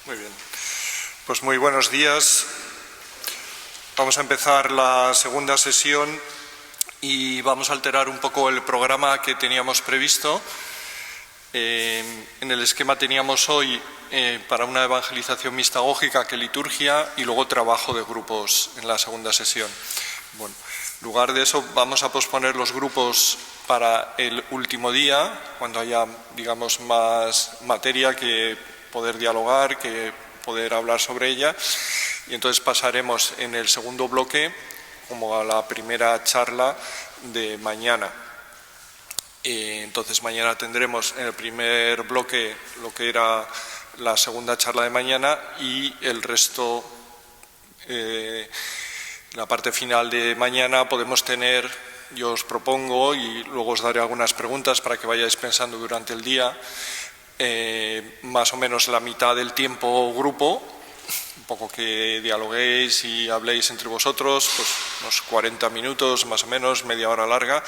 Muy bien. Pues muy buenos días. Vamos a empezar la segunda sesión y vamos a alterar un poco el programa que teníamos previsto. En el esquema teníamos hoy para una evangelización mistagógica que liturgia y luego trabajo de grupos en la segunda sesión. Bueno, en lugar de eso vamos a posponer los grupos para el último día, cuando haya, digamos, más materia que poder dialogar, que poder hablar sobre ella, y entonces pasaremos en el segundo bloque como a la primera charla de mañana. Entonces mañana tendremos en el primer bloque lo que era la segunda charla de mañana y el resto, la parte final de mañana podemos tener, yo os propongo y luego os daré algunas preguntas para que vayáis pensando durante el día, más o menos la mitad del tiempo grupo, un poco que dialoguéis y habléis entre vosotros, pues unos 40 minutos más o menos, media hora larga,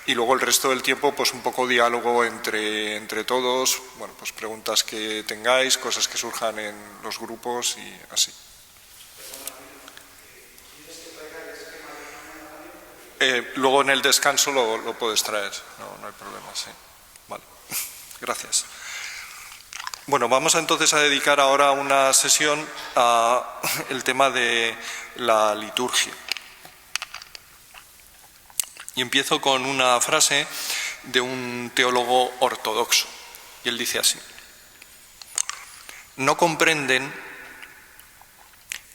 y luego el resto del tiempo pues un poco diálogo entre todos, bueno, pues preguntas que tengáis, cosas que surjan en los grupos y así. Luego en el descanso lo puedes traer, no hay problema, sí. Vale, gracias. Bueno, vamos entonces a dedicar ahora una sesión al tema de la liturgia. Y empiezo con una frase de un teólogo ortodoxo. Y él dice así: no comprenden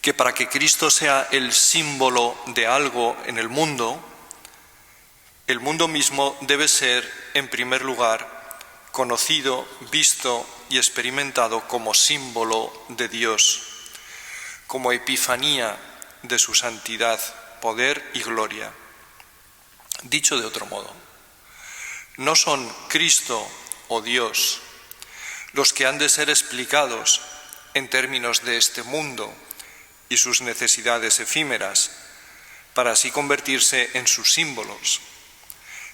que para que Cristo sea el símbolo de algo en el mundo mismo debe ser, en primer lugar, conocido, visto y experimentado como símbolo de Dios, como epifanía de su santidad, poder y gloria. Dicho de otro modo, no son Cristo o Dios los que han de ser explicados en términos de este mundo y sus necesidades efímeras, para así convertirse en sus símbolos,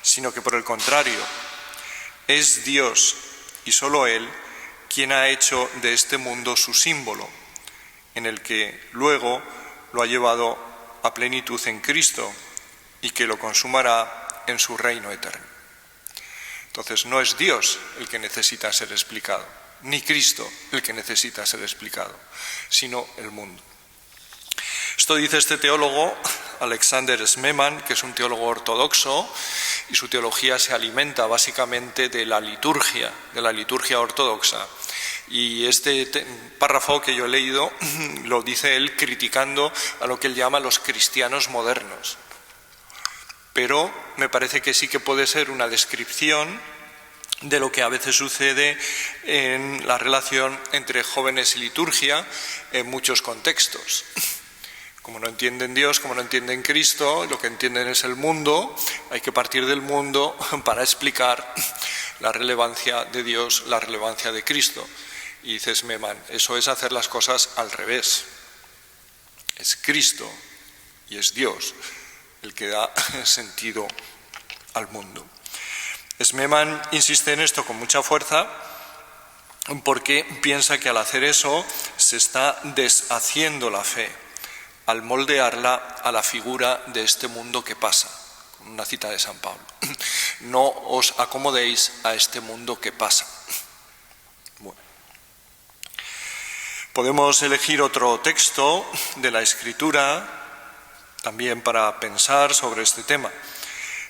sino que por el contrario, es Dios y solo Él quien ha hecho de este mundo su símbolo, en el que luego lo ha llevado a plenitud en Cristo y que lo consumará en su reino eterno. Entonces no es Dios el que necesita ser explicado, ni Cristo el que necesita ser explicado, sino el mundo. Esto dice este teólogo, Alexander Schmemann, que es un teólogo ortodoxo, y su teología se alimenta básicamente de la liturgia ortodoxa. Y este párrafo que yo he leído lo dice él criticando a lo que él llama los cristianos modernos. Pero me parece que sí que puede ser una descripción de lo que a veces sucede en la relación entre jóvenes y liturgia en muchos contextos. Como no entienden Dios, como no entienden Cristo, lo que entienden es el mundo, hay que partir del mundo para explicar la relevancia de Dios, la relevancia de Cristo. Y dice Schmemann, eso es hacer las cosas al revés. Es Cristo y es Dios el que da sentido al mundo. Schmemann insiste en esto con mucha fuerza porque piensa que al hacer eso se está deshaciendo la fe, al moldearla a la figura de este mundo que pasa. Una cita de San Pablo. No os acomodéis a este mundo que pasa. Bueno. Podemos elegir otro texto de la Escritura también para pensar sobre este tema.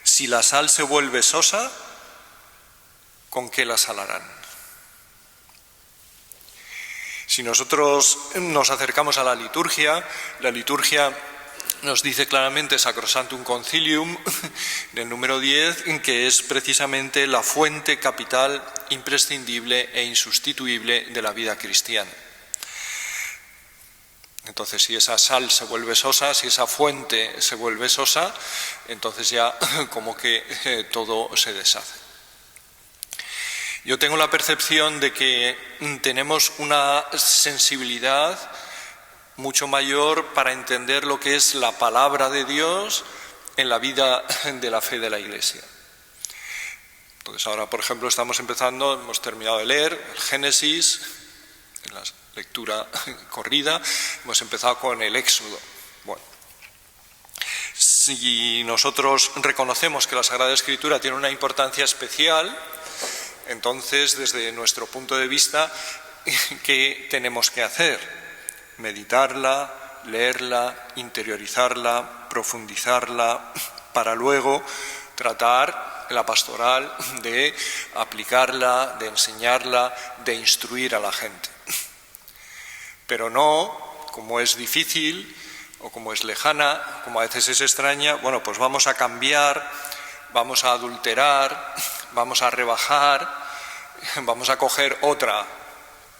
Si la sal se vuelve sosa, ¿con qué la salarán? Si nosotros nos acercamos a la liturgia nos dice claramente Sacrosanctum Concilium, en el número 10, que es precisamente la fuente capital, imprescindible e insustituible de la vida cristiana. Entonces, si esa sal se vuelve sosa, si esa fuente se vuelve sosa, entonces ya como que todo se deshace. Yo tengo la percepción de que tenemos una sensibilidad mucho mayor para entender lo que es la palabra de Dios en la vida de la fe de la Iglesia. Entonces ahora, por ejemplo, hemos terminado de leer el Génesis, en las lectura corrida, hemos empezado con el Éxodo. Bueno, si nosotros reconocemos que la Sagrada Escritura tiene una importancia especial, entonces desde nuestro punto de vista, ¿qué tenemos que hacer? Meditarla, leerla, interiorizarla, profundizarla, para luego tratar la pastoral de aplicarla, de enseñarla, de instruir a la gente. Pero no, como es difícil o como es lejana, como a veces es extraña, bueno, pues vamos a cambiar, vamos a adulterar, vamos a rebajar, vamos a coger otra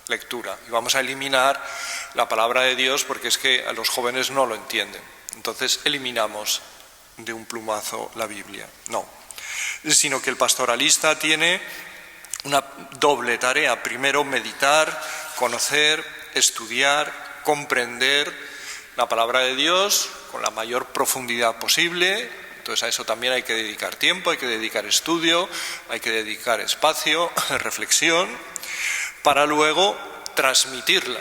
lectura y vamos a eliminar la palabra de Dios porque es que a los jóvenes no lo entienden. Entonces eliminamos de un plumazo la Biblia. No, sino que el pastoralista tiene una doble tarea. Primero, meditar, conocer, estudiar, comprender la palabra de Dios con la mayor profundidad posible. Entonces a eso también hay que dedicar tiempo, hay que dedicar estudio, hay que dedicar espacio, reflexión, para luego transmitirla.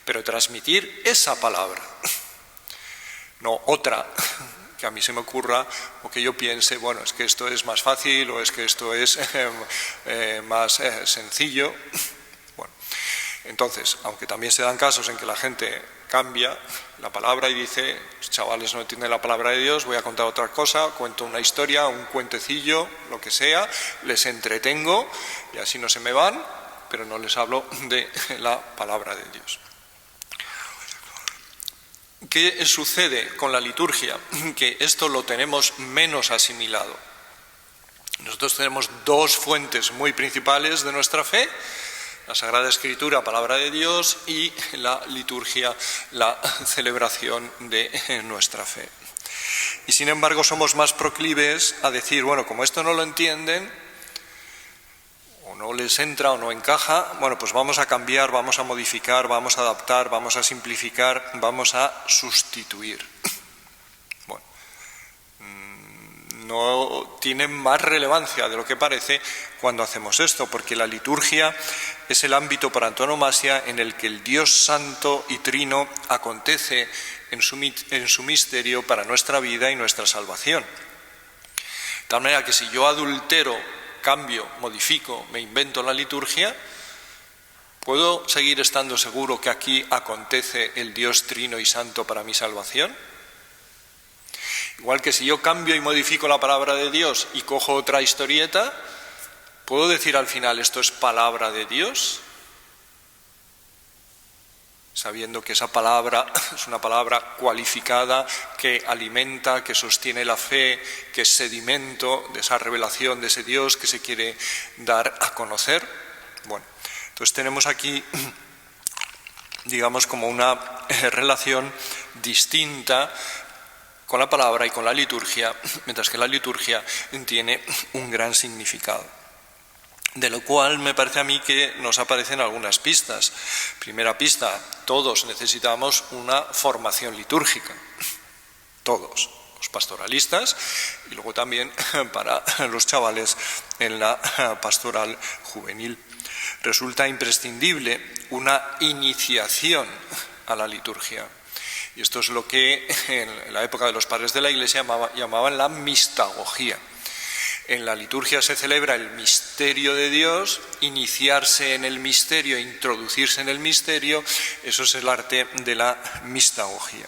Pero transmitir esa palabra, no otra que a mí se me ocurra o que yo piense, bueno, es que esto es más fácil o es que esto es más sencillo. Bueno, entonces, aunque también se dan casos en que la gente cambia la palabra y dice, chavales, no entienden la palabra de Dios, voy a contar otra cosa, cuento una historia, un cuentecillo, lo que sea, les entretengo y así no se me van, pero no les hablo de la palabra de Dios. ¿Qué sucede con la liturgia? Que esto lo tenemos menos asimilado. Nosotros tenemos dos fuentes muy principales de nuestra fe: la Sagrada Escritura, palabra de Dios, y la liturgia, la celebración de nuestra fe. Y sin embargo somos más proclives a decir, bueno, como esto no lo entienden, o no les entra o no encaja, bueno, pues vamos a cambiar, vamos a modificar, vamos a adaptar, vamos a simplificar, vamos a sustituir. Bueno, no tiene más relevancia de lo que parece cuando hacemos esto, porque la liturgia es el ámbito por antonomasia en el que el Dios Santo y Trino acontece en su misterio para nuestra vida y nuestra salvación. De tal manera que si yo adultero, cambio, modifico, me invento la liturgia, ¿puedo seguir estando seguro que aquí acontece el Dios Trino y Santo para mi salvación? Igual que si yo cambio y modifico la palabra de Dios y cojo otra historieta, ¿puedo decir al final esto es palabra de Dios? Sabiendo que esa palabra es una palabra cualificada que alimenta, que sostiene la fe, que es sedimento de esa revelación de ese Dios que se quiere dar a conocer. Bueno, entonces tenemos aquí, digamos, como una relación distinta con la palabra y con la liturgia, mientras que la liturgia tiene un gran significado. De lo cual me parece a mí que nos aparecen algunas pistas. Primera pista, todos necesitamos una formación litúrgica, todos, los pastoralistas y luego también para los chavales en la pastoral juvenil. Resulta imprescindible una iniciación a la liturgia. Y esto es lo que en la época de los padres de la Iglesia llamaban la mistagogía. En la liturgia se celebra el misterio de Dios, iniciarse en el misterio, introducirse en el misterio, eso es el arte de la mistagogía.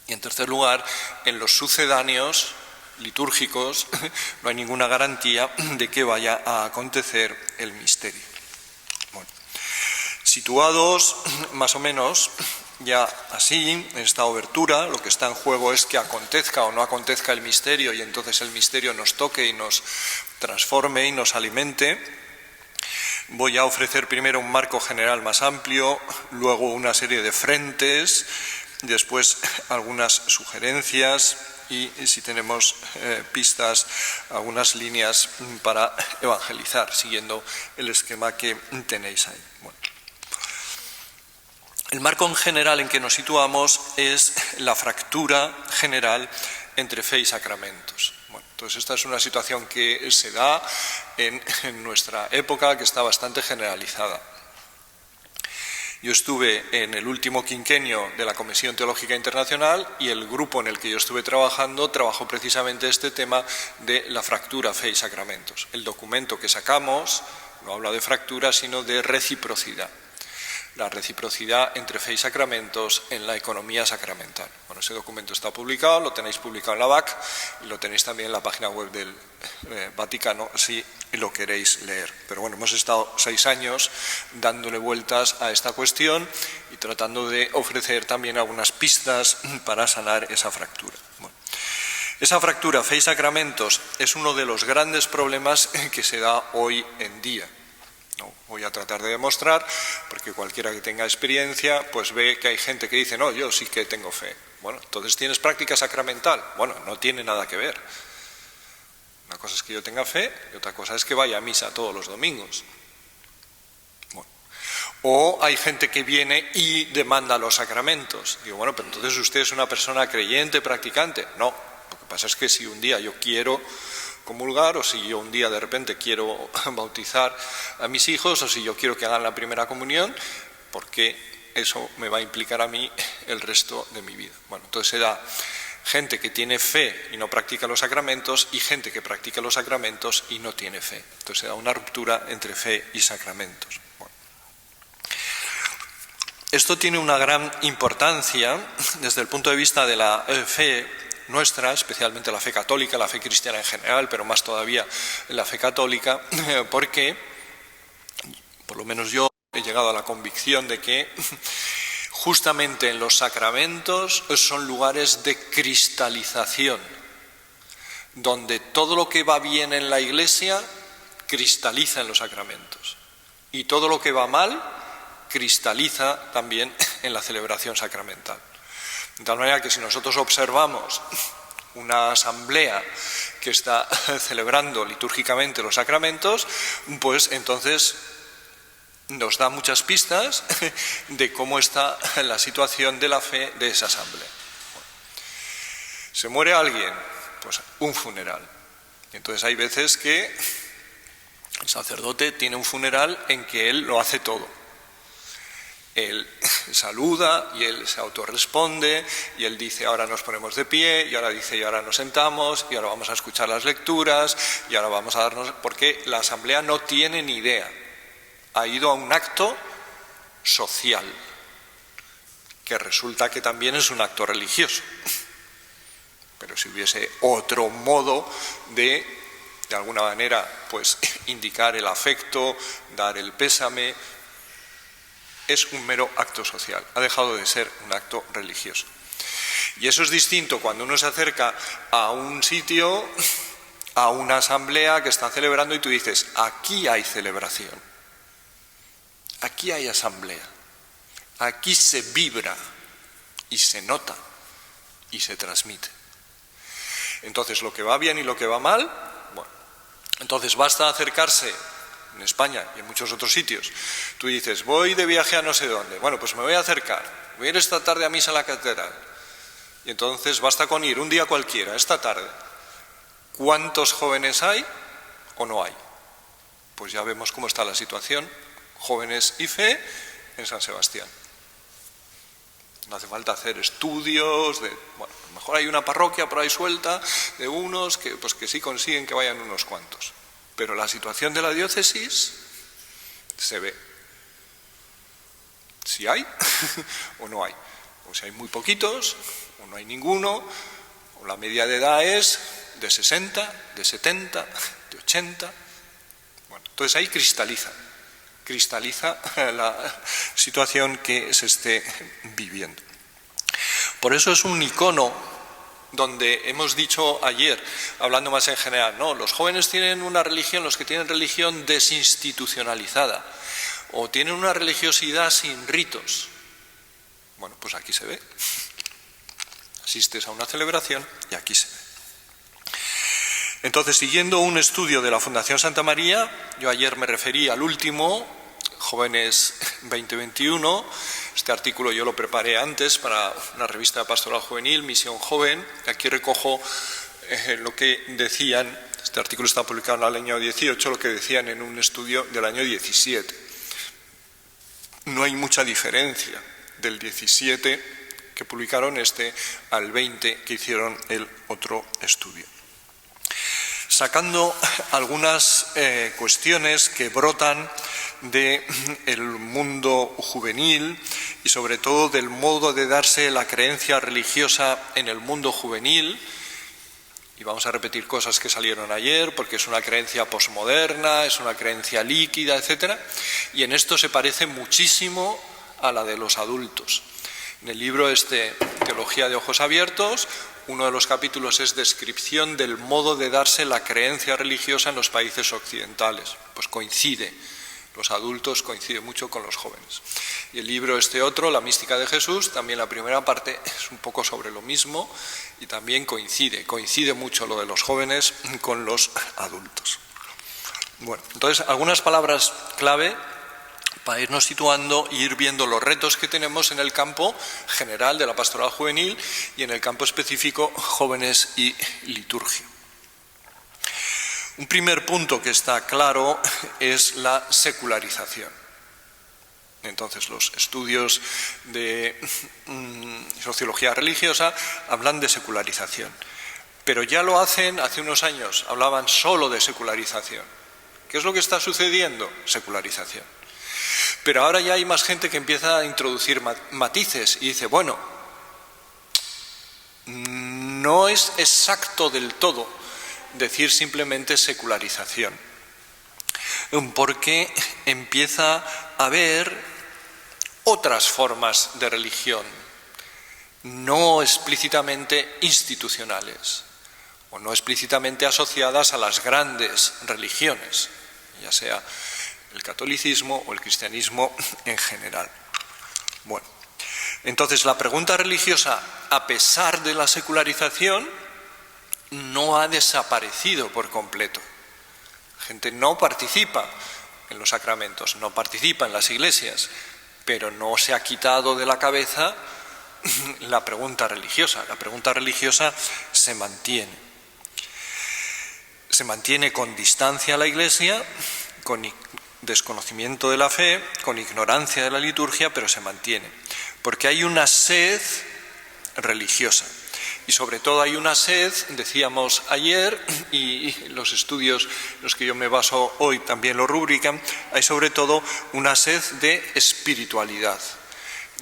Y en tercer lugar, en los sucedáneos litúrgicos no hay ninguna garantía de que vaya a acontecer el misterio. Bueno, situados más o menos ya así, en esta obertura, lo que está en juego es que acontezca o no acontezca el misterio y entonces el misterio nos toque y nos transforme y nos alimente. Voy a ofrecer primero un marco general más amplio, luego una serie de frentes, después algunas sugerencias y, si tenemos pistas, algunas líneas para evangelizar, siguiendo el esquema que tenéis ahí. Bueno. El marco en general en que nos situamos es la fractura general entre fe y sacramentos. Bueno, entonces esta es una situación que se da en nuestra época, que está bastante generalizada. Yo estuve en el último quinquenio de la Comisión Teológica Internacional y el grupo en el que yo estuve trabajando trabajó precisamente este tema de la fractura, fe y sacramentos. El documento que sacamos no habla de fractura, sino de reciprocidad. La reciprocidad entre fe y sacramentos en la economía sacramental. Bueno, ese documento está publicado, lo tenéis publicado en la BAC y lo tenéis también en la página web del Vaticano si lo queréis leer. Pero bueno, hemos estado 6 años dándole vueltas a esta cuestión y tratando de ofrecer también algunas pistas para sanar esa fractura. Bueno, esa fractura fe y sacramentos es uno de los grandes problemas que se da hoy en día. No voy a tratar de demostrar, porque cualquiera que tenga experiencia pues ve que hay gente que dice, no, yo sí que tengo fe. Bueno, entonces ¿tienes práctica sacramental? Bueno, no tiene nada que ver. Una cosa es que yo tenga fe y otra cosa es que vaya a misa todos los domingos. Bueno. O hay gente que viene y demanda los sacramentos. Digo, bueno, pero entonces usted es una persona creyente, practicante. No, lo que pasa es que si un día yo quiero comulgar, o si yo un día de repente quiero bautizar a mis hijos, o si yo quiero que hagan la primera comunión, porque eso me va a implicar a mí el resto de mi vida. Bueno, entonces se da gente que tiene fe y no practica los sacramentos y gente que practica los sacramentos y no tiene fe. Entonces se da una ruptura entre fe y sacramentos. Bueno. Esto tiene una gran importancia desde el punto de vista de la fe nuestra, especialmente la fe católica, la fe cristiana en general, pero más todavía la fe católica, porque, por lo menos yo he llegado a la convicción de que justamente en los sacramentos son lugares de cristalización, donde todo lo que va bien en la Iglesia cristaliza en los sacramentos, y todo lo que va mal cristaliza también en la celebración sacramental. De tal manera que si nosotros observamos una asamblea que está celebrando litúrgicamente los sacramentos, pues entonces nos da muchas pistas de cómo está la situación de la fe de esa asamblea. Bueno, se muere alguien, pues un funeral. Y entonces hay veces que el sacerdote tiene un funeral en que él lo hace todo. Él saluda y él se autorresponde y él dice ahora nos ponemos de pie y ahora dice y ahora nos sentamos y ahora vamos a escuchar las lecturas y ahora vamos a darnos... porque la asamblea no tiene ni idea. Ha ido a un acto social que resulta que también es un acto religioso. Pero si hubiese otro modo de alguna manera pues indicar el afecto, dar el pésame, es un mero acto social, ha dejado de ser un acto religioso. Y eso es distinto cuando uno se acerca a un sitio, a una asamblea que está celebrando y tú dices, aquí hay celebración, aquí hay asamblea, aquí se vibra y se nota y se transmite. Entonces lo que va bien y lo que va mal, bueno, entonces basta acercarse. En España y en muchos otros sitios, tú dices, voy de viaje a no sé dónde, bueno, pues me voy a acercar, voy a ir esta tarde a misa a la catedral, y entonces basta con ir un día cualquiera, esta tarde. ¿Cuántos jóvenes hay o no hay? Pues ya vemos cómo está la situación, jóvenes y fe en San Sebastián. No hace falta hacer estudios, bueno, a lo mejor hay una parroquia por ahí suelta de unos que, pues que sí consiguen que vayan unos cuantos. Pero la situación de la diócesis se ve. Si hay o no hay. O si hay muy poquitos, o no hay ninguno, o la media de edad es de 60, de 70, de 80. Bueno, entonces ahí cristaliza la situación que se esté viviendo. Por eso es un icono donde hemos dicho ayer, hablando más en general, no, los jóvenes tienen una religión, los que tienen religión desinstitucionalizada, o tienen una religiosidad sin ritos. Bueno, pues aquí se ve. Asistes a una celebración y aquí se ve. Entonces, siguiendo un estudio de la Fundación Santa María, yo ayer me referí al último, Jóvenes 2021, este artículo yo lo preparé antes para una revista pastoral juvenil, Misión Joven, aquí recojo lo que decían, este artículo está publicado en el año 18, lo que decían en un estudio del año 17. no hay mucha diferencia del 17 que publicaron al 20 que hicieron el otro estudio. Sacando algunas cuestiones que brotan del mundo juvenil y sobre todo del modo de darse la creencia religiosa en el mundo juvenil, y vamos a repetir cosas que salieron ayer porque es una creencia posmoderna, es una creencia líquida, etc. Y en esto se parece muchísimo a la de los adultos. En el libro Teología de Ojos Abiertos, uno de los capítulos es descripción del modo de darse la creencia religiosa en los países occidentales. Pues coincide, los adultos coinciden mucho con los jóvenes. Y el libro otro, La mística de Jesús, también la primera parte es un poco sobre lo mismo y también coincide mucho lo de los jóvenes con los adultos. Bueno, entonces algunas palabras clave para irnos situando e ir viendo los retos que tenemos en el campo general de la pastoral juvenil y en el campo específico jóvenes y liturgia. Un primer punto que está claro es la secularización. Entonces, los estudios de sociología religiosa hablan de secularización, pero ya lo hacen, hace unos años hablaban solo de secularización. ¿Qué es lo que está sucediendo? Secularización. Pero ahora ya hay más gente que empieza a introducir matices y dice, bueno, no es exacto del todo decir simplemente secularización, porque empieza a haber otras formas de religión, no explícitamente institucionales o no explícitamente asociadas a las grandes religiones, ya sea el catolicismo o el cristianismo en general. Bueno, entonces la pregunta religiosa, a pesar de la secularización, no ha desaparecido por completo. La gente no participa en los sacramentos, no participa en las iglesias, pero no se ha quitado de la cabeza la pregunta religiosa. La pregunta religiosa se mantiene. Se mantiene con distancia a la iglesia, con desconocimiento de la fe, con ignorancia de la liturgia, pero se mantiene, porque hay una sed religiosa. Y sobre todo hay una sed, decíamos ayer, y los estudios en los que yo me baso hoy también lo rubrican, hay sobre todo una sed de espiritualidad.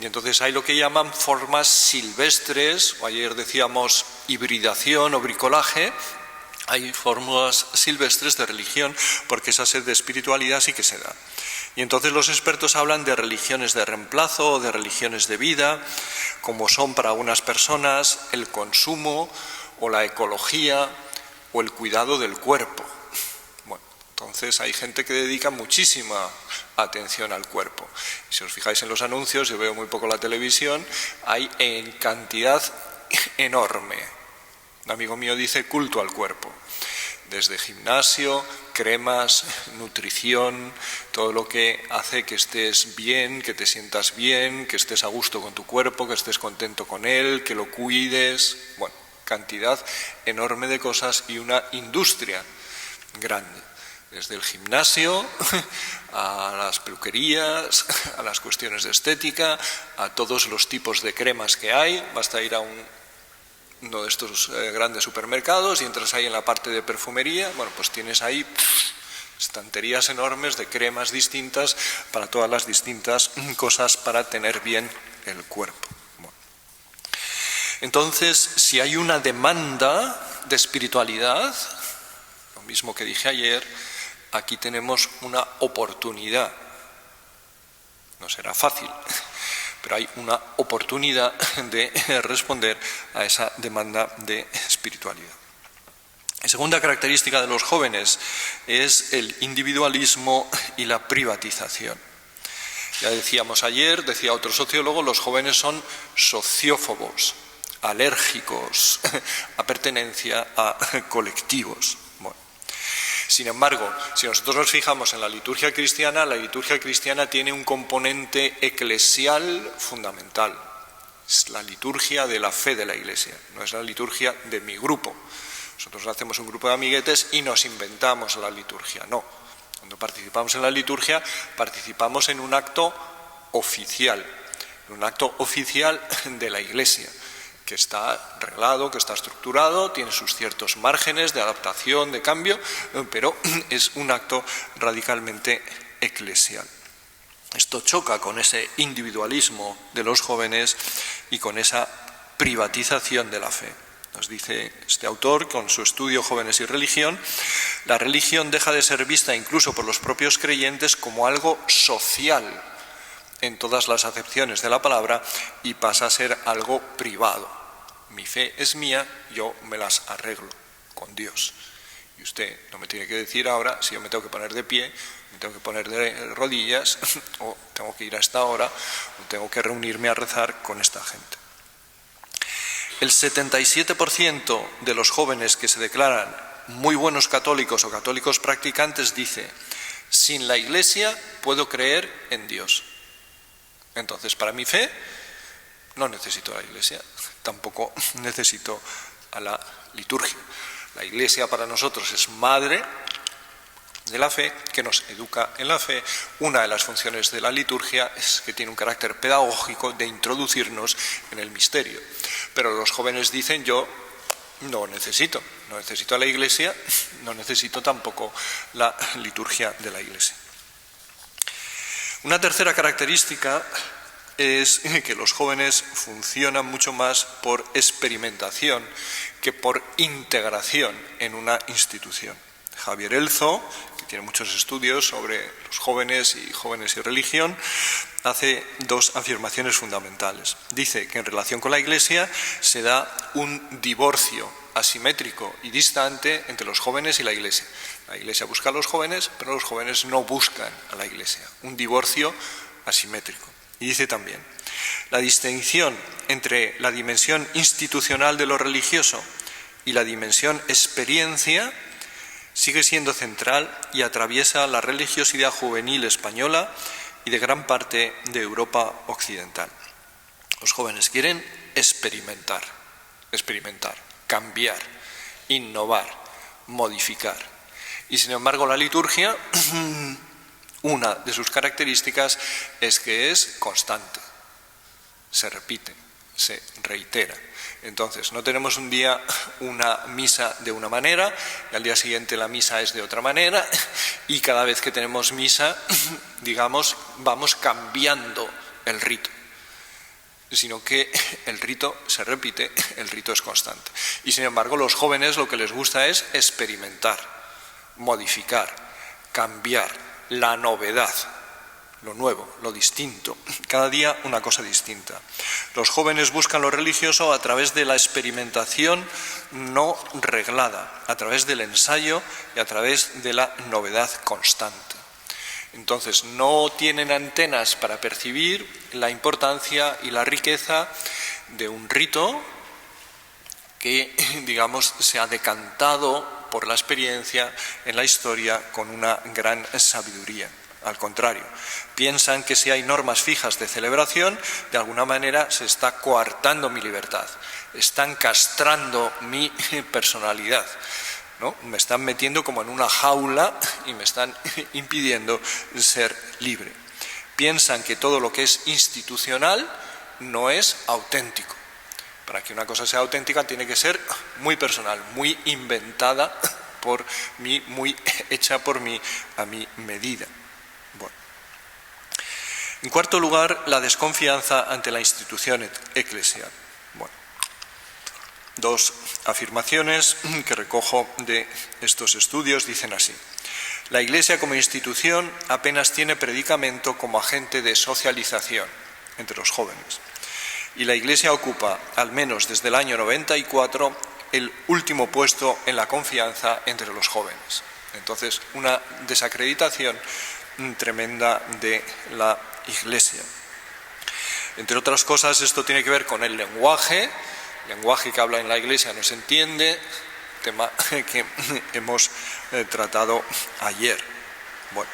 Y entonces hay lo que llaman formas silvestres, o ayer decíamos hibridación o bricolaje. Hay formas silvestres de religión, porque esa sed de espiritualidad sí que se da. Y entonces los expertos hablan de religiones de reemplazo o de religiones de vida, como son para algunas personas el consumo o la ecología o el cuidado del cuerpo. Bueno, entonces hay gente que dedica muchísima atención al cuerpo. Si os fijáis en los anuncios, yo veo muy poco la televisión, hay en cantidad enorme. Un amigo mío dice culto al cuerpo. Desde gimnasio, cremas, nutrición, todo lo que hace que estés bien, que te sientas bien, que estés a gusto con tu cuerpo, que estés contento con él, que lo cuides. Bueno, cantidad enorme de cosas y una industria grande. Desde el gimnasio, a las peluquerías, a las cuestiones de estética, a todos los tipos de cremas que hay. Basta ir a uno de estos grandes supermercados y entras ahí en la parte de perfumería, bueno, pues tienes ahí estanterías enormes de cremas distintas para todas las distintas cosas para tener bien el cuerpo. Bueno. Entonces, si hay una demanda de espiritualidad, lo mismo que dije ayer, aquí tenemos una oportunidad. No será fácil, pero hay una oportunidad de responder a esa demanda de espiritualidad. La segunda característica de los jóvenes es el individualismo y la privatización. Ya decíamos ayer, decía otro sociólogo, los jóvenes son sociófobos, alérgicos a pertenencia a colectivos. Bueno. Sin embargo, si nosotros nos fijamos en la liturgia cristiana tiene un componente eclesial fundamental. Es la liturgia de la fe de la Iglesia, no es la liturgia de mi grupo. Nosotros hacemos un grupo de amiguetes y nos inventamos la liturgia, no. Cuando participamos en la liturgia, participamos en un acto oficial de la Iglesia, que está reglado, que está estructurado, tiene sus ciertos márgenes de adaptación, de cambio, pero es un acto radicalmente eclesial. Esto choca con ese individualismo de los jóvenes y con esa privatización de la fe. Nos dice este autor, con su estudio Jóvenes y Religión, la religión deja de ser vista incluso por los propios creyentes como algo social en todas las acepciones de la palabra y pasa a ser algo privado. Mi fe es mía, yo me las arreglo con Dios. Y usted no me tiene que decir ahora si yo me tengo que poner de pie, me tengo que poner de rodillas, o tengo que ir a esta hora, o tengo que reunirme a rezar con esta gente. El 77% de los jóvenes que se declaran muy buenos católicos o católicos practicantes dice: sin la Iglesia puedo creer en Dios. Entonces, para mi fe, no necesito a la Iglesia, tampoco necesito a la liturgia. La Iglesia para nosotros es madre de la fe, que nos educa en la fe. Una de las funciones de la liturgia es que tiene un carácter pedagógico de introducirnos en el misterio. Pero los jóvenes dicen: yo no necesito a la Iglesia, no necesito tampoco la liturgia de la Iglesia. Una tercera característica es que los jóvenes funcionan mucho más por experimentación que por integración en una institución. Javier Elzo, que tiene muchos estudios sobre los jóvenes y religión, hace dos afirmaciones fundamentales. Dice que en relación con la Iglesia se da un divorcio asimétrico y distante entre los jóvenes y la Iglesia. La Iglesia busca a los jóvenes, pero los jóvenes no buscan a la Iglesia. Un divorcio asimétrico. Y dice también: la distinción entre la dimensión institucional de lo religioso y la dimensión experiencia sigue siendo central y atraviesa la religiosidad juvenil española y de gran parte de Europa occidental. Los jóvenes quieren experimentar, cambiar, innovar, modificar. Y sin embargo la liturgia, una de sus características es que es constante, se repite, se reitera. Entonces, no tenemos un día una misa de una manera y al día siguiente la misa es de otra manera, y cada vez que tenemos misa, digamos, vamos cambiando el rito, sino que el rito se repite, el rito es constante. Y sin embargo, los jóvenes lo que les gusta es experimentar, modificar, cambiar, la novedad, lo nuevo, lo distinto, cada día una cosa distinta. Los jóvenes buscan lo religioso a través de la experimentación no reglada, a través del ensayo y a través de la novedad constante. Entonces, no tienen antenas para percibir la importancia y la riqueza de un rito que, digamos, se ha decantado por la experiencia en la historia con una gran sabiduría. Al contrario, piensan que si hay normas fijas de celebración, de alguna manera se está coartando mi libertad, están castrando mi personalidad, ¿no? Me están metiendo como en una jaula y me están impidiendo ser libre. Piensan que todo lo que es institucional no es auténtico. Para que una cosa sea auténtica tiene que ser muy personal, muy inventada por mí, muy hecha por mí a mi medida. Bueno. En cuarto lugar, la desconfianza ante la institución eclesial. Bueno, dos afirmaciones que recojo de estos estudios dicen así: la Iglesia como institución apenas tiene predicamento como agente de socialización entre los jóvenes, y la Iglesia ocupa, al menos desde el año 94, el último puesto en la confianza entre los jóvenes. Entonces, una desacreditación tremenda de la Iglesia. Entre otras cosas, esto tiene que ver con el lenguaje que habla en la Iglesia no se entiende, tema que hemos tratado ayer. Bueno,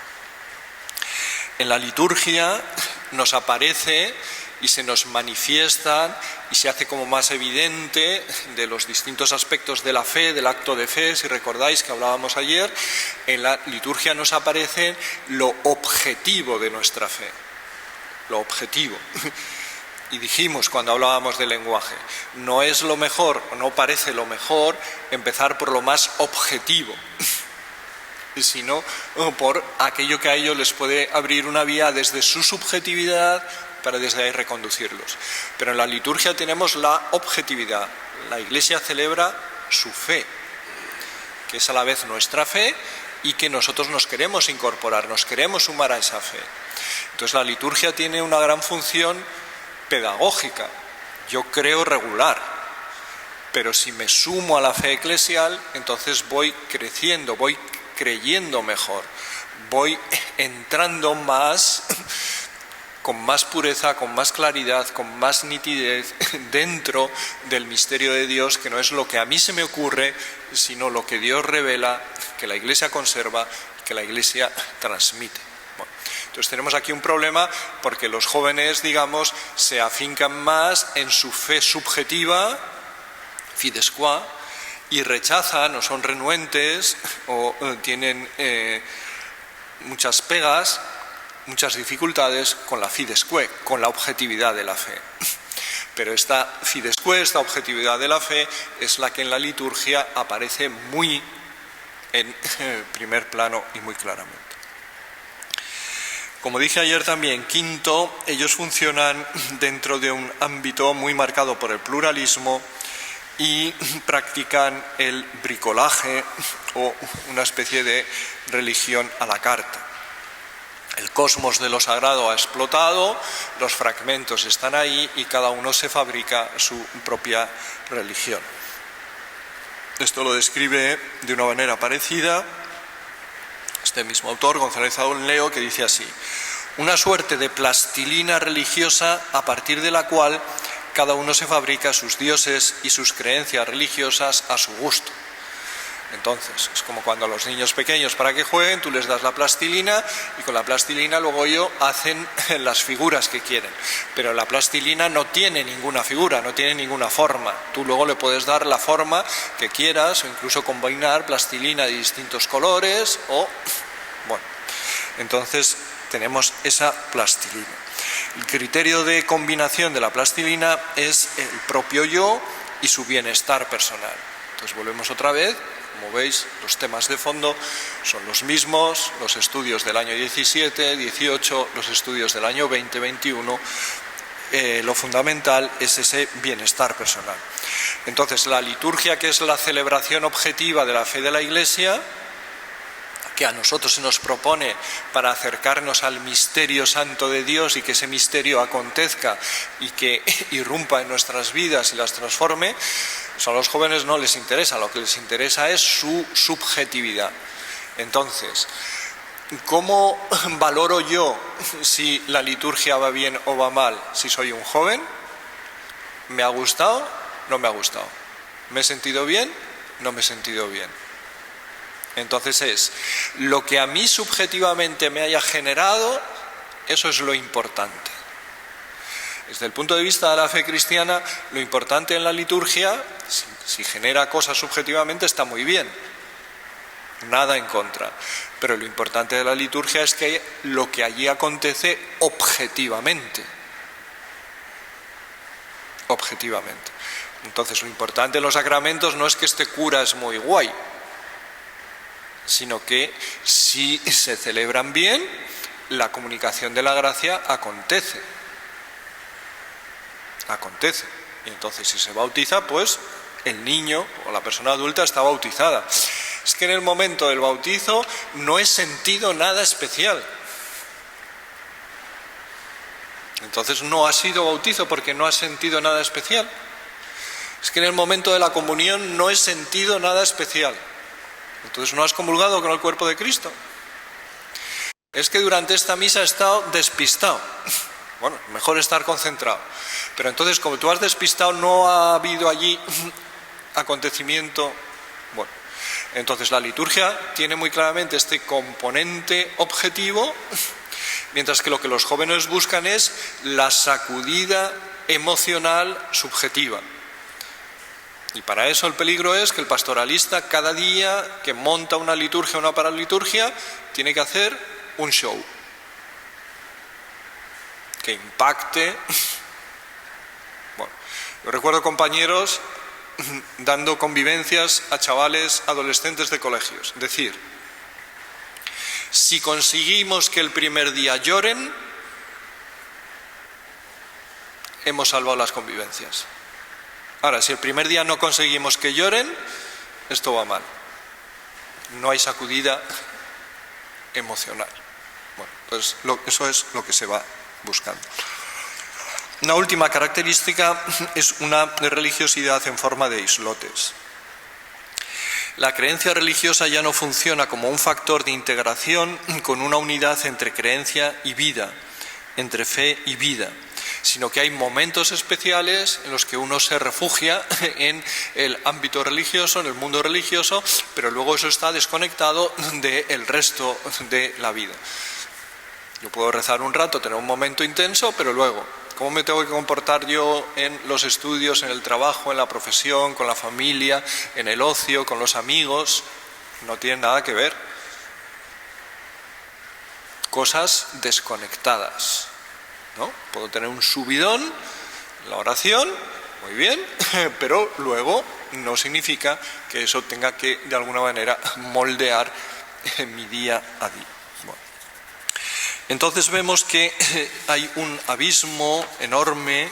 en la liturgia nos aparece y se nos manifiestan y se hace como más evidente de los distintos aspectos de la fe, del acto de fe. Si recordáis que hablábamos ayer, en la liturgia nos aparece lo objetivo de nuestra fe. lo objetivo. Y dijimos cuando hablábamos del lenguaje, no es lo mejor, no parece lo mejor empezar por lo más objetivo, sino por aquello que a ellos les puede abrir una vía desde su subjetividad para desde ahí reconducirlos. Pero en la liturgia tenemos la objetividad. La Iglesia celebra su fe, que es a la vez nuestra fe y que nosotros nos queremos incorporar, nos queremos sumar a esa fe. Entonces la liturgia tiene una gran función pedagógica. Yo creo regular, pero si me sumo a la fe eclesial, entonces voy creciendo, voy creyendo mejor, voy entrando más, con más pureza, con más claridad, con más nitidez dentro del misterio de Dios, que no es lo que a mí se me ocurre, sino lo que Dios revela, que la Iglesia conserva, que la Iglesia transmite. Bueno, entonces tenemos aquí un problema porque los jóvenes, digamos, se afincan más en su fe subjetiva, fides qua, y rechazan o son renuentes o tienen muchas pegas, muchas dificultades con la fides que, con la objetividad de la fe. Pero esta fides que, esta objetividad de la fe, es la que en la liturgia aparece muy en primer plano y muy claramente. Como dije ayer también, quinto, ellos funcionan dentro de un ámbito muy marcado por el pluralismo y practican el bricolaje o una especie de religión a la carta. El cosmos de lo sagrado ha explotado, los fragmentos están ahí y cada uno se fabrica su propia religión. Esto lo describe de una manera parecida este mismo autor, González Aunleo, que dice así: una suerte de plastilina religiosa a partir de la cual cada uno se fabrica sus dioses y sus creencias religiosas a su gusto. Entonces, es como cuando a los niños pequeños para que jueguen, tú les das la plastilina y con la plastilina luego ellos hacen las figuras que quieren. Pero la plastilina no tiene ninguna figura, no tiene ninguna forma. Tú luego le puedes dar la forma que quieras o incluso combinar plastilina de distintos colores o... Bueno, entonces tenemos esa plastilina. El criterio de combinación de la plastilina es el propio yo y su bienestar personal. Entonces volvemos otra vez. Como veis, los temas de fondo son los mismos, los estudios del año 17, 18, los estudios del año 20, 21. Lo fundamental es ese bienestar personal. Entonces, la liturgia, que es la celebración objetiva de la fe de la Iglesia, que a nosotros se nos propone para acercarnos al misterio santo de Dios y que ese misterio acontezca y que irrumpa en nuestras vidas y las transforme, a los jóvenes no les interesa, lo que les interesa es su subjetividad. Entonces, ¿cómo valoro yo si la liturgia va bien o va mal? Si soy un joven, ¿me ha gustado? No me ha gustado. ¿Me he sentido bien? No me he sentido bien. Entonces es lo que a mí subjetivamente me haya generado, eso es lo importante. Desde el punto de vista de la fe cristiana, lo importante en la liturgia, si genera cosas subjetivamente, está muy bien, nada en contra. Pero lo importante de la liturgia es que lo que allí acontece objetivamente. Objetivamente. Entonces, lo importante en los sacramentos no es que este cura es muy guay, sino que si se celebran bien, la comunicación de la gracia acontece. Acontece. Y entonces, si se bautiza, pues el niño o la persona adulta está bautizada. Es que en el momento del bautizo no he sentido nada especial. Entonces no ha sido bautizo porque no ha sentido nada especial. Es que en el momento de la comunión no he sentido nada especial. Entonces no has comulgado con el cuerpo de Cristo. Es que durante esta misa he estado despistado. Bueno, mejor estar concentrado. Pero entonces, como tú has despistado, no ha habido allí acontecimiento. Bueno, entonces la liturgia tiene muy claramente este componente objetivo, mientras que lo que los jóvenes buscan es la sacudida emocional subjetiva. Y para eso el peligro es que el pastoralista, cada día que monta una liturgia o una paraliturgia, tiene que hacer un show. que impacte. Bueno, yo recuerdo compañeros dando convivencias a chavales adolescentes de colegios. Es decir, si conseguimos que el primer día lloren, hemos salvado las convivencias. Ahora, si el primer día no conseguimos que lloren, esto va mal. No hay sacudida emocional. Bueno, pues eso es lo que se va buscando. Una última característica es una religiosidad en forma de islotes. La creencia religiosa ya no funciona como un factor de integración con una unidad entre creencia y vida, entre fe y vida, sino que hay momentos especiales en los que uno se refugia en el ámbito religioso, en el mundo religioso, pero luego eso está desconectado del resto de la vida. Yo puedo rezar un rato, tener un momento intenso, pero luego, ¿cómo me tengo que comportar yo en los estudios, en el trabajo, en la profesión, con la familia, en el ocio, con los amigos? No tiene nada que ver. Cosas desconectadas, ¿no? Puedo tener un subidón en la oración, muy bien, pero luego no significa que eso tenga que, de alguna manera, moldear mi día a día. Bueno. Entonces vemos que hay un abismo enorme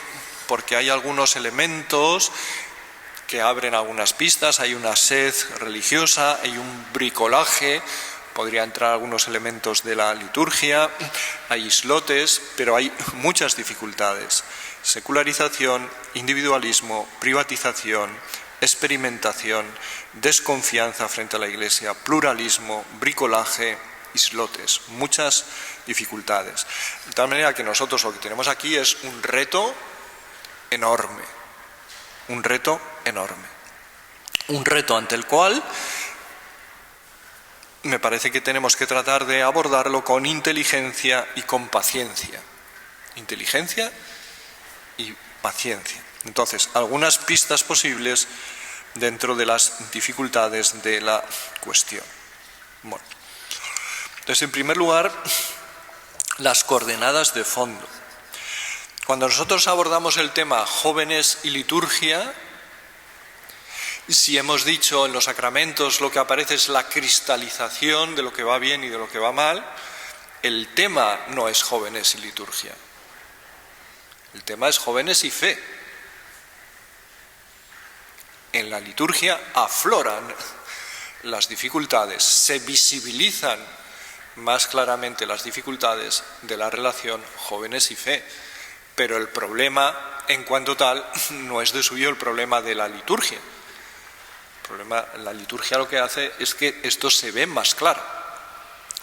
porque hay algunos elementos que abren algunas pistas, hay una sed religiosa, hay un bricolaje, podría entrar algunos elementos de la liturgia, hay islotes, pero hay muchas dificultades. Secularización, individualismo, privatización, experimentación, desconfianza frente a la Iglesia, pluralismo, bricolaje, islotes, muchas dificultades. De tal manera que nosotros lo que tenemos aquí es un reto enorme, un reto enorme, un reto ante el cual me parece que tenemos que tratar de abordarlo con inteligencia y con paciencia. Inteligencia y paciencia. Entonces, algunas pistas posibles dentro de las dificultades de la cuestión. Bueno. Entonces, en primer lugar, las coordenadas de fondo. Cuando nosotros abordamos el tema jóvenes y liturgia, si hemos dicho en los sacramentos lo que aparece es la cristalización de lo que va bien y de lo que va mal, el tema no es jóvenes y liturgia. El tema es jóvenes y fe. En la liturgia afloran las dificultades, se visibilizan más claramente las dificultades de la relación jóvenes y fe. Pero el problema, en cuanto tal, no es de suyo el problema de la liturgia. La liturgia lo que hace es que esto se ve más claro,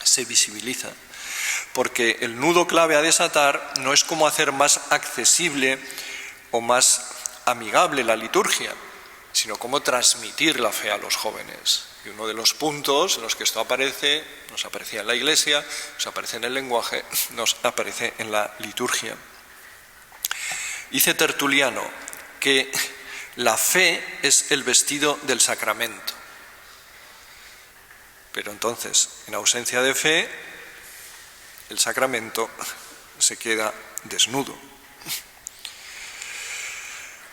se visibiliza. Porque el nudo clave a desatar no es cómo hacer más accesible o más amigable la liturgia, sino cómo transmitir la fe a los jóvenes. Y uno de los puntos en los que esto aparece, nos aparecía en la Iglesia, nos aparece en el lenguaje, nos aparece en la liturgia. Dice Tertuliano que la fe es el vestido del sacramento. Pero entonces, en ausencia de fe, el sacramento se queda desnudo.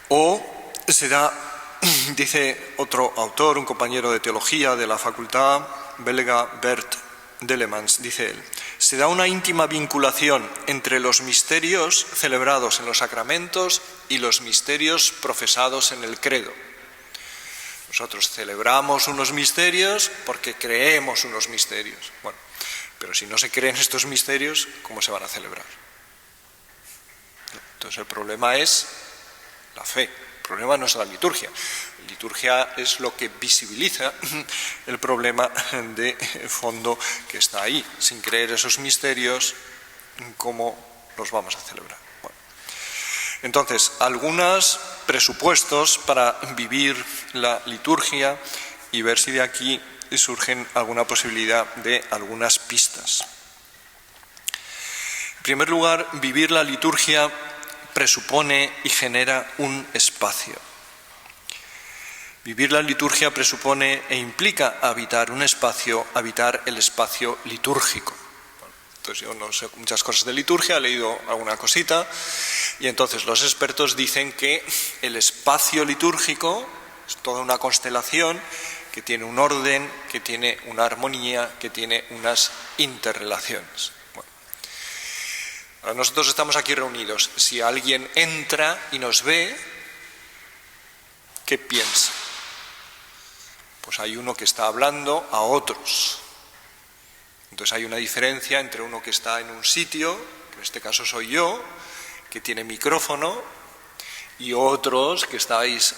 O se da, dice otro autor, un compañero de teología de la facultad belga, Bert Delemans, dice él, se da una íntima vinculación entre los misterios celebrados en los sacramentos y los misterios profesados en el credo. Nosotros celebramos unos misterios porque creemos unos misterios. Bueno, pero si no se creen estos misterios, ¿cómo se van a celebrar? Entonces el problema es la fe, el problema no es la liturgia. La liturgia es lo que visibiliza el problema de fondo que está ahí. Sin creer esos misterios, ¿cómo los vamos a celebrar? Bueno. Entonces, algunos presupuestos para vivir la liturgia y ver si de aquí surgen alguna posibilidad de algunas pistas. En primer lugar, vivir la liturgia presupone y genera un espacio. Vivir la liturgia presupone e implica habitar un espacio, habitar el espacio litúrgico. Entonces yo no sé muchas cosas de liturgia, he leído alguna cosita, y entonces los expertos dicen que el espacio litúrgico es toda una constelación que tiene un orden, que tiene una armonía, que tiene unas interrelaciones. Bueno, ahora nosotros estamos aquí reunidos. Si alguien entra y nos ve, ¿qué piensa? Pues hay uno que está hablando a otros. Entonces hay una diferencia entre uno que está en un sitio, que en este caso soy yo, que tiene micrófono, y otros que estáis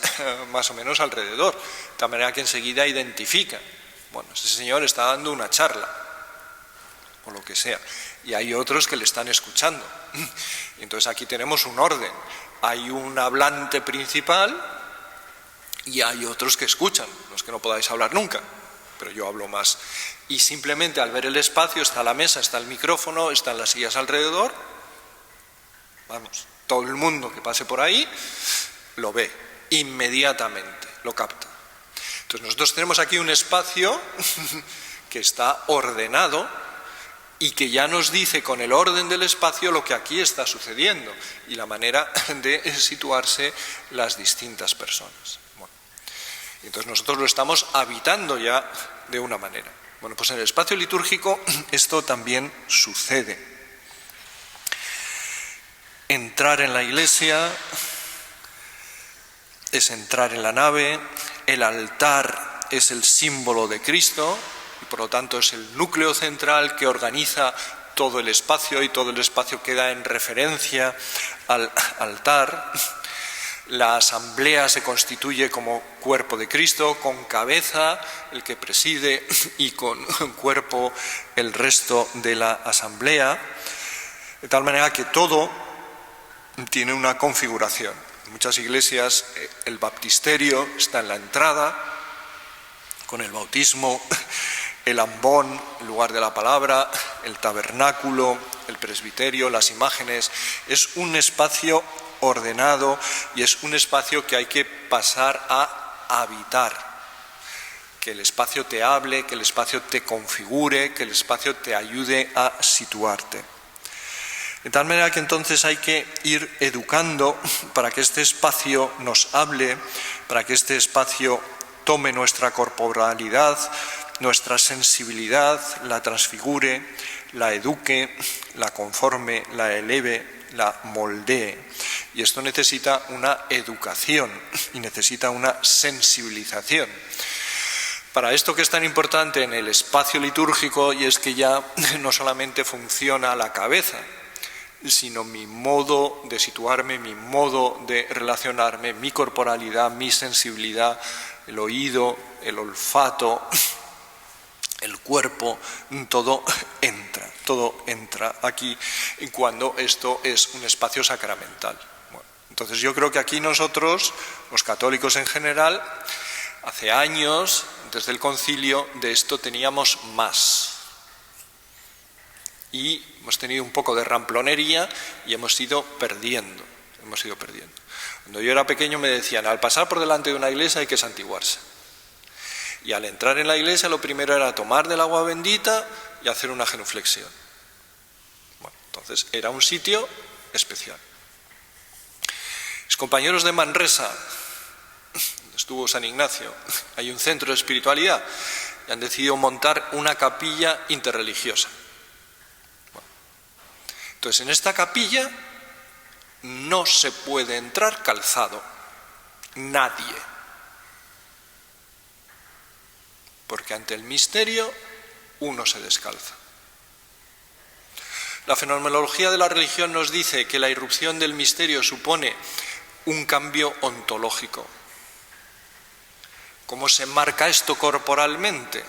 más o menos alrededor, de tal manera que enseguida identifican. Bueno, ese señor está dando una charla, o lo que sea, y hay otros que le están escuchando. Entonces aquí tenemos un orden. Hay un hablante principal y hay otros que escuchan, los que no podáis hablar nunca, pero yo hablo más. Y simplemente al ver el espacio, está la mesa, está el micrófono, están las sillas alrededor, vamos, todo el mundo que pase por ahí lo ve, inmediatamente lo capta. Entonces nosotros tenemos aquí un espacio que está ordenado y que ya nos dice con el orden del espacio lo que aquí está sucediendo y la manera de situarse las distintas personas. Bueno, entonces nosotros lo estamos habitando ya de una manera. Bueno, pues en el espacio litúrgico esto también sucede. Entrar en la iglesia es entrar en la nave, el altar es el símbolo de Cristo y por lo tanto es el núcleo central que organiza todo el espacio y todo el espacio queda en referencia al altar. La asamblea se constituye como cuerpo de Cristo, con cabeza, el que preside, y con cuerpo el resto de la asamblea, de tal manera que todo tiene una configuración. En muchas iglesias el baptisterio está en la entrada, con el bautismo, el ambón, el lugar de la palabra, el tabernáculo, el presbiterio, las imágenes. Es un espacio ordenado y es un espacio que hay que pasar a habitar, que el espacio te hable, que el espacio te configure, que el espacio te ayude a situarte. De tal manera que entonces hay que ir educando para que este espacio nos hable, para que este espacio tome nuestra corporalidad, nuestra sensibilidad, la transfigure, la eduque, la conforme, la eleve, la moldee. Y esto necesita una educación y necesita una sensibilización. Para esto que es tan importante en el espacio litúrgico, y es que ya no solamente funciona la cabeza, sino mi modo de situarme, mi modo de relacionarme, mi corporalidad, mi sensibilidad, el oído, el olfato, el cuerpo, todo entra aquí cuando esto es un espacio sacramental. Bueno, entonces yo creo que aquí nosotros, los católicos en general, hace años, desde el concilio, de esto teníamos más. Y hemos tenido un poco de ramplonería y hemos ido perdiendo. Cuando yo era pequeño me decían, al pasar por delante de una iglesia hay que santiguarse. Y al entrar en la iglesia lo primero era tomar del agua bendita y hacer una genuflexión. Bueno, entonces era un sitio especial. Mis compañeros de Manresa, donde estuvo San Ignacio, hay un centro de espiritualidad y han decidido montar una capilla interreligiosa. Bueno, entonces en esta capilla no se puede entrar calzado, nadie. Porque ante el misterio uno se descalza. La fenomenología de la religión nos dice que la irrupción del misterio supone un cambio ontológico. ¿Cómo se marca esto corporalmente?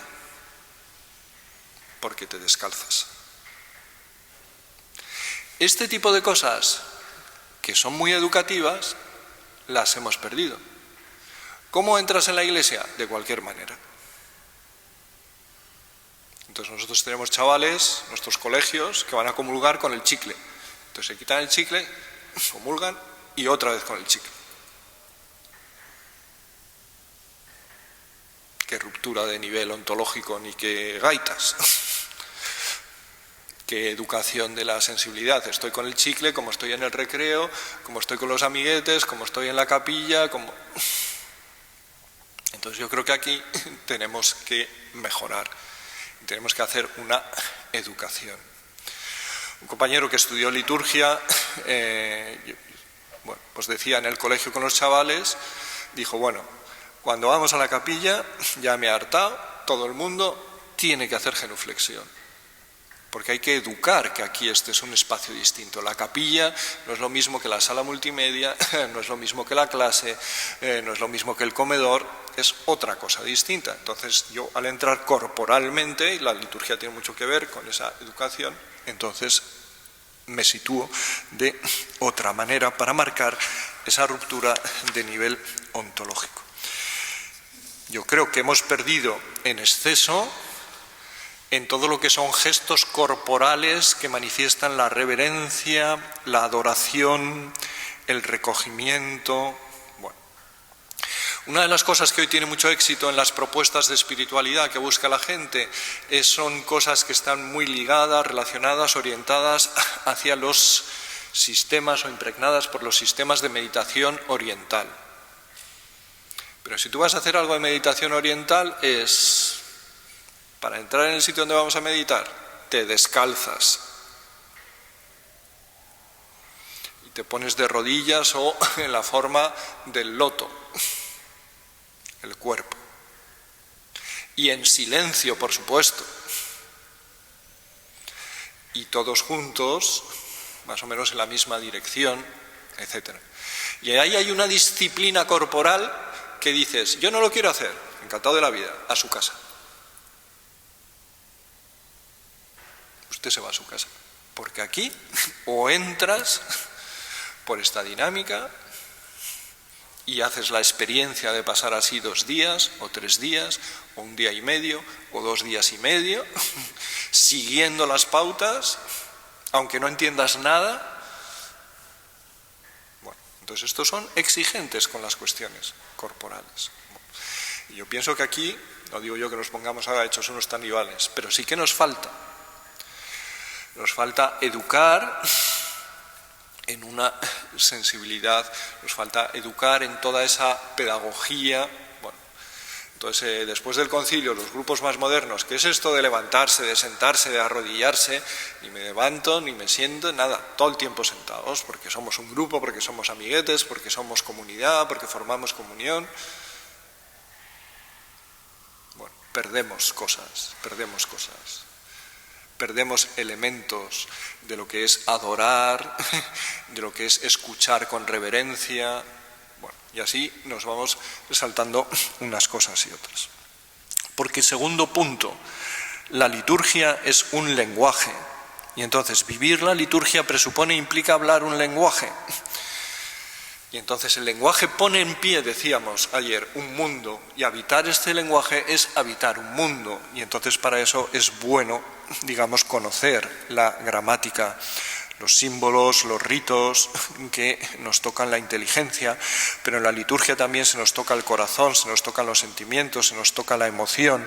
Porque te descalzas. Este tipo de cosas, que son muy educativas, las hemos perdido. ¿Cómo entras en la iglesia? De cualquier manera. Entonces nosotros tenemos chavales, nuestros colegios, que van a comulgar con el chicle. Entonces se quitan el chicle, comulgan y otra vez con el chicle. Qué ruptura de nivel ontológico, ni qué gaitas. ¿Qué educación de la sensibilidad? Estoy con el chicle, como estoy en el recreo, como estoy con los amiguetes, como estoy en la capilla, como... Entonces yo creo que aquí tenemos que mejorar, tenemos que hacer una educación. Un compañero que estudió liturgia, pues decía en el colegio con los chavales, dijo, bueno, cuando vamos a la capilla, ya me he hartado, todo el mundo tiene que hacer genuflexión. Porque hay que educar que aquí este es un espacio distinto. La capilla no es lo mismo que la sala multimedia, no es lo mismo que la clase, no es lo mismo que el comedor, es otra cosa distinta. Entonces yo al entrar corporalmente, y la liturgia tiene mucho que ver con esa educación, entonces me sitúo de otra manera para marcar esa ruptura de nivel ontológico. Yo creo que hemos perdido en exceso en todo lo que son gestos corporales que manifiestan la reverencia, la adoración, el recogimiento. Bueno, una de las cosas que hoy tiene mucho éxito en las propuestas de espiritualidad que busca la gente son cosas que están muy ligadas, relacionadas, orientadas hacia los sistemas o impregnadas por los sistemas de meditación oriental. Pero si tú vas a hacer algo de meditación oriental es... Para entrar en el sitio donde vamos a meditar, te descalzas y te pones de rodillas o en la forma del loto, el cuerpo. Y en silencio, por supuesto. Y todos juntos, más o menos en la misma dirección, etc. Y ahí hay una disciplina corporal que dices, yo no lo quiero hacer, encantado de la vida, a su casa. Usted se va a su casa, porque aquí o entras por esta dinámica y haces la experiencia de pasar así 2 días o 3 días o 1 día y medio o 2 días y medio siguiendo las pautas aunque no entiendas nada. Bueno, entonces estos son exigentes con las cuestiones corporales. Y yo pienso que aquí, no digo yo que nos pongamos ahora hechos unos tanibales, pero sí que nos falta educar en una sensibilidad, nos falta educar en toda esa pedagogía. Bueno, entonces después del concilio, los grupos más modernos, ¿qué es esto de levantarse, de sentarse, de arrodillarse? Ni me levanto, ni me siento, nada, todo el tiempo sentados, porque somos un grupo, porque somos amiguetes, porque somos comunidad, porque formamos comunión. Bueno, perdemos cosas. Perdemos elementos de lo que es adorar, de lo que es escuchar con reverencia. Bueno, y así nos vamos saltando unas cosas y otras. Porque segundo punto, la liturgia es un lenguaje. Y entonces vivir la liturgia implica hablar un lenguaje. Y entonces el lenguaje pone en pie, decíamos ayer, un mundo. Y habitar este lenguaje es habitar un mundo. Y entonces para eso es bueno, digamos, conocer la gramática, los símbolos, los ritos que nos tocan la inteligencia, pero en la liturgia también se nos toca el corazón, se nos tocan los sentimientos, se nos toca la emoción,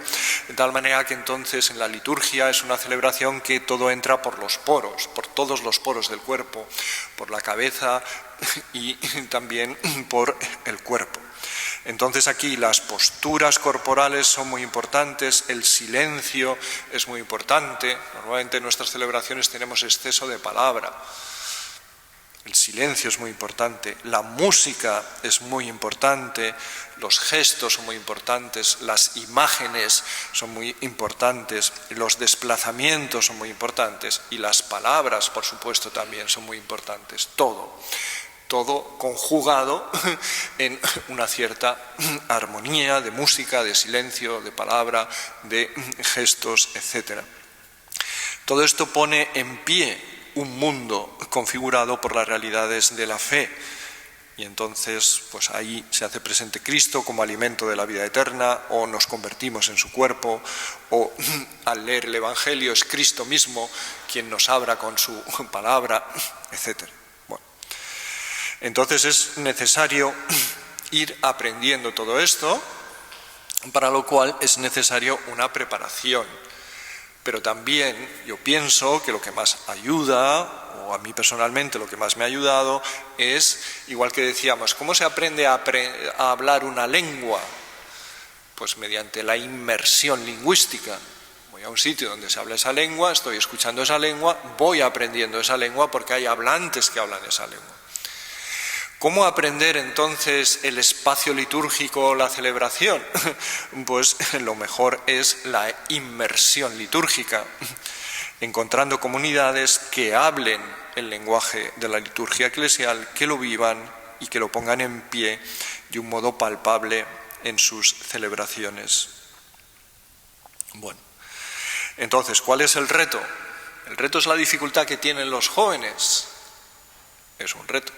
de tal manera que entonces en la liturgia es una celebración que todo entra por los poros, por todos los poros del cuerpo, por la cabeza y también por el cuerpo. Entonces aquí las posturas corporales son muy importantes, el silencio es muy importante. Normalmente en nuestras celebraciones tenemos exceso de palabra. El silencio es muy importante, la música es muy importante, los gestos son muy importantes, las imágenes son muy importantes, los desplazamientos son muy importantes y las palabras, por supuesto, también son muy importantes. Todo conjugado en una cierta armonía de música, de silencio, de palabra, de gestos, etc. Todo esto pone en pie un mundo configurado por las realidades de la fe. Y entonces, pues ahí se hace presente Cristo como alimento de la vida eterna, o nos convertimos en su cuerpo, o al leer el Evangelio es Cristo mismo quien nos habla con su palabra, etc. Entonces es necesario ir aprendiendo todo esto, para lo cual es necesario una preparación Pero también yo pienso que lo que más ayuda, o a mí personalmente lo que más me ha ayudado, es, igual que decíamos, ¿cómo se aprende a hablar una lengua? Pues mediante la inmersión lingüística. Voy a un sitio donde se habla esa lengua, estoy escuchando esa lengua, voy aprendiendo esa lengua porque hay hablantes que hablan esa lengua. ¿Cómo aprender entonces el espacio litúrgico, la celebración? Pues lo mejor es la inmersión litúrgica, encontrando comunidades que hablen el lenguaje de la liturgia eclesial, que lo vivan y que lo pongan en pie de un modo palpable en sus celebraciones. Bueno, entonces, ¿cuál es el reto? El reto es la dificultad que tienen los jóvenes. Es un reto.